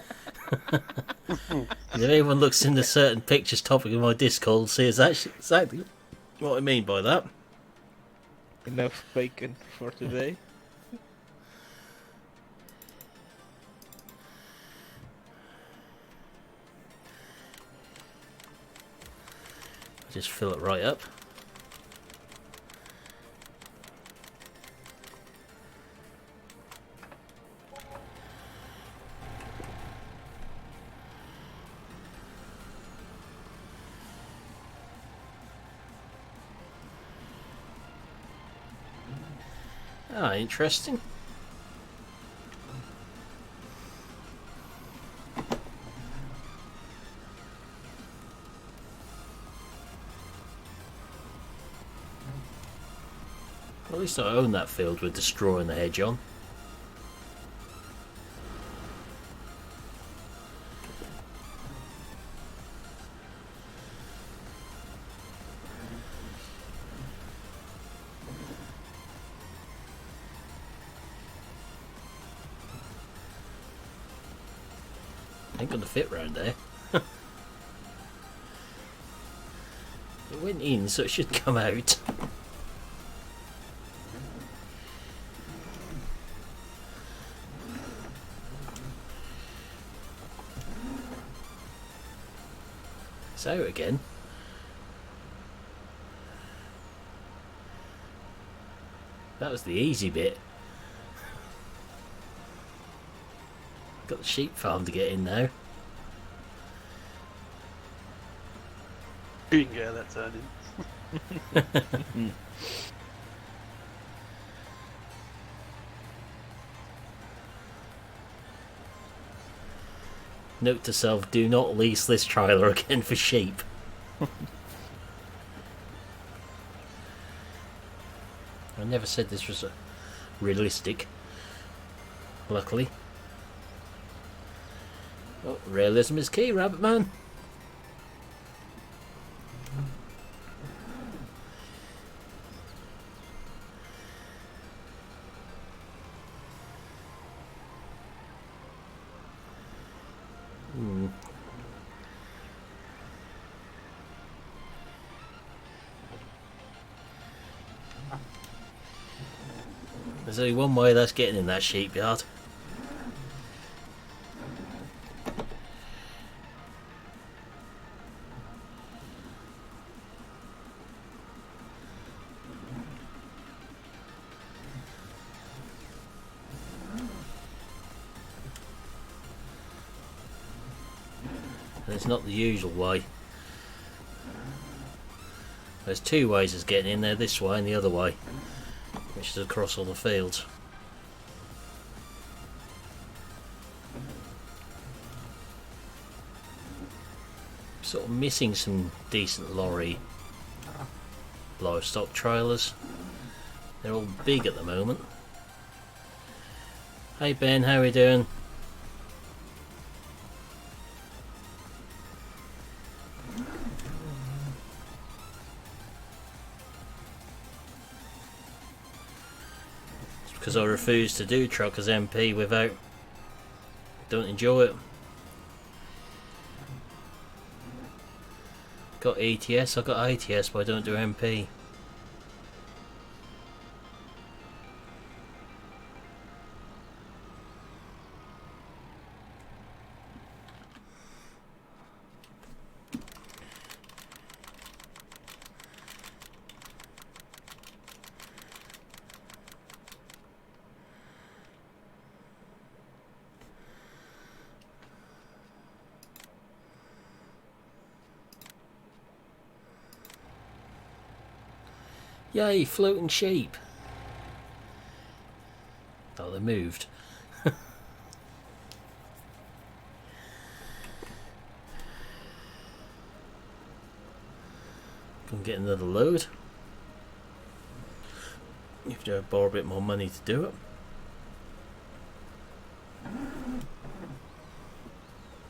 anyone looks into certain pictures topic of my Discord, see exactly what I mean by that. Enough bacon for today. Just fill it right up. Ah, interesting. At least I own that field with the straw and the hedge on. Ain't gonna fit round there. It went in, so it should come out. It's out again. That was the easy bit. Got the sheep farm to get in now. You can get that turned in. Note to self, do not lease this trailer again for sheep. I never said this was realistic. Luckily. Oh, realism is key, Rabbit Man. There's only one way that's getting in that sheep yard. And it's not the usual way. There's two ways of getting in there, this way and the other way, which is across all the fields. Sort of missing some decent lorry livestock trailers. They're all big at the moment. Hey Ben, how are we doing? It's because I refuse to do truck as MP without... don't enjoy it. Got ETS, I got ATS, but I don't do MP. Yay, floating sheep. Oh, they moved. can get another load. You have to borrow a bit more money to do it.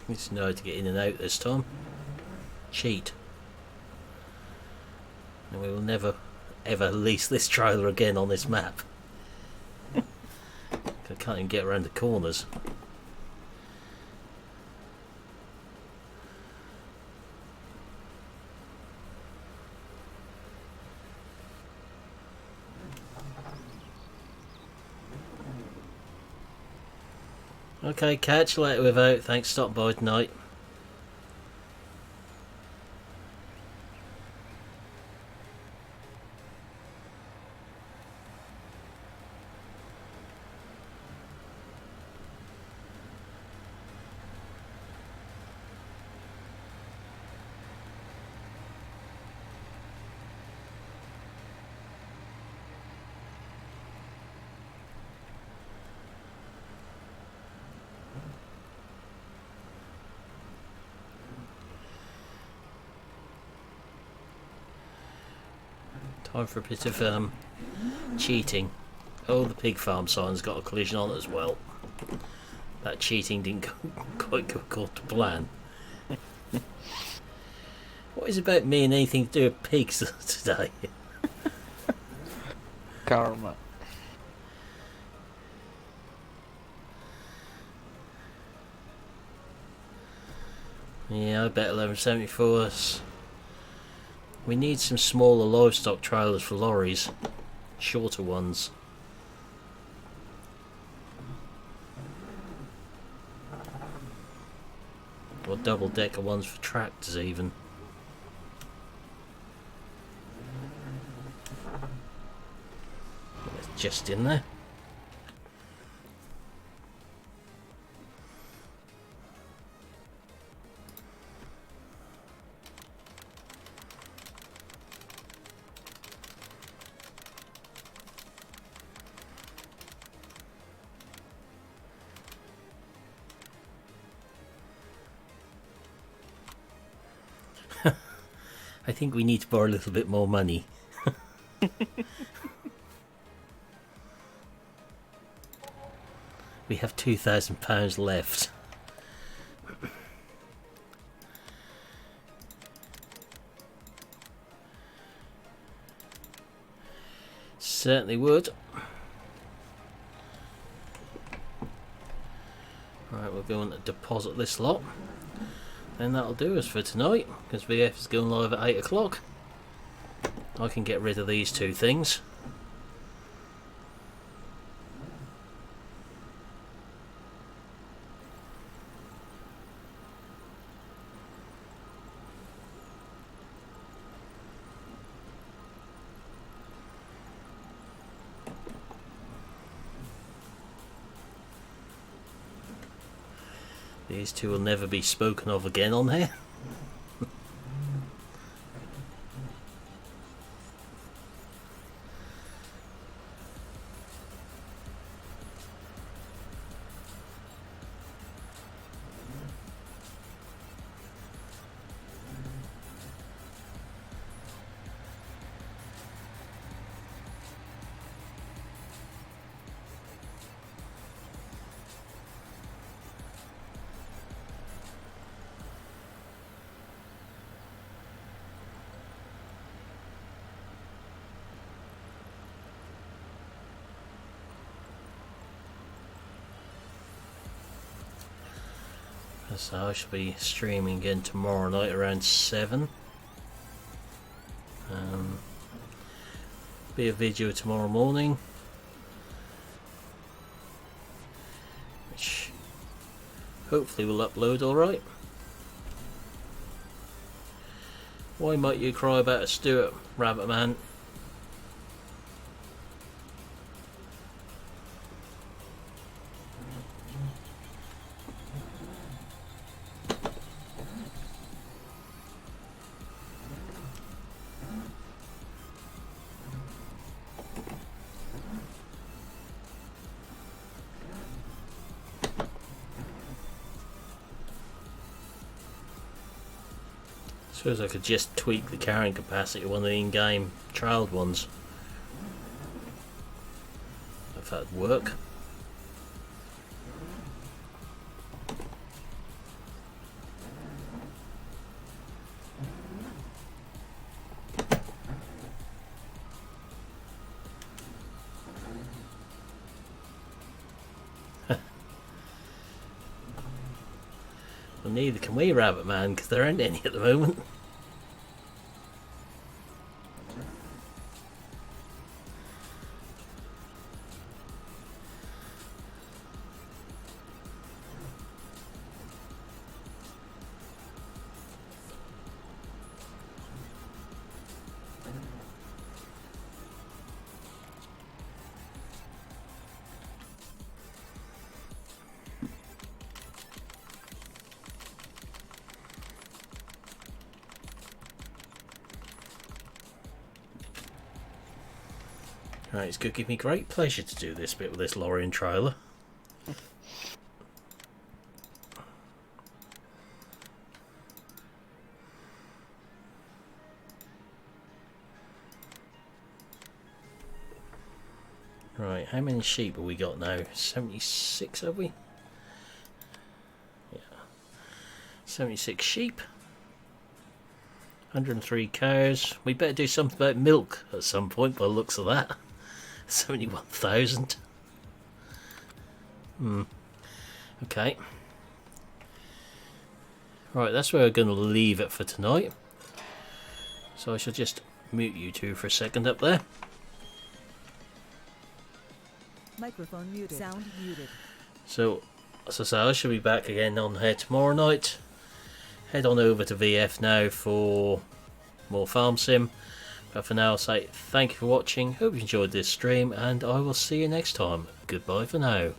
You just know how to get in and out this time. Cheat. And we will never ever lease this trailer again on this map. I can't even get around the corners. Okay, catch you later without. Thanks for stopping by tonight. Time for a bit of cheating. Oh, the pig farm sign's got a collision on it as well. That cheating didn't quite go according to plan. What is it about me and anything to do with pigs today? Karma. Yeah, I bet 1174s. We need some smaller livestock trailers for lorries. Shorter ones. Or double-decker ones for tractors even. It's just in there. I think we need to borrow a little bit more money. We have £2,000 left. Certainly would. Right, we're going to deposit this lot. And that'll do us for tonight, because VF is going live at 8 o'clock. I can get rid of these two things. These two will never be spoken of again on here. So I shall be streaming again tomorrow night around 7. Be a video tomorrow morning, which hopefully will upload alright. Why might you cry about a Stuart, Rabbit Man? Suppose I could just tweak the carrying capacity of one of the in-game trialed ones. If that'd work. Well, neither can we, Rabbit Man, because there aren't any at the moment. Right, it's going to give me great pleasure to do this bit with this lorry and trailer. Right, how many sheep have we got now? 76 have we? Yeah. 76 sheep. 103 cows. We better do something about milk at some point by the looks of that. 71,000. Okay. Right, that's where we're going to leave it for tonight. So I shall just mute you two for a second up there. Microphone muted. Sound muted. So, as I say, I shall be back again on here tomorrow night. Head on over to VF now for more Farm Sim. But for now, I'll say thank you for watching. Hope you enjoyed this stream, and I will see you next time. Goodbye for now.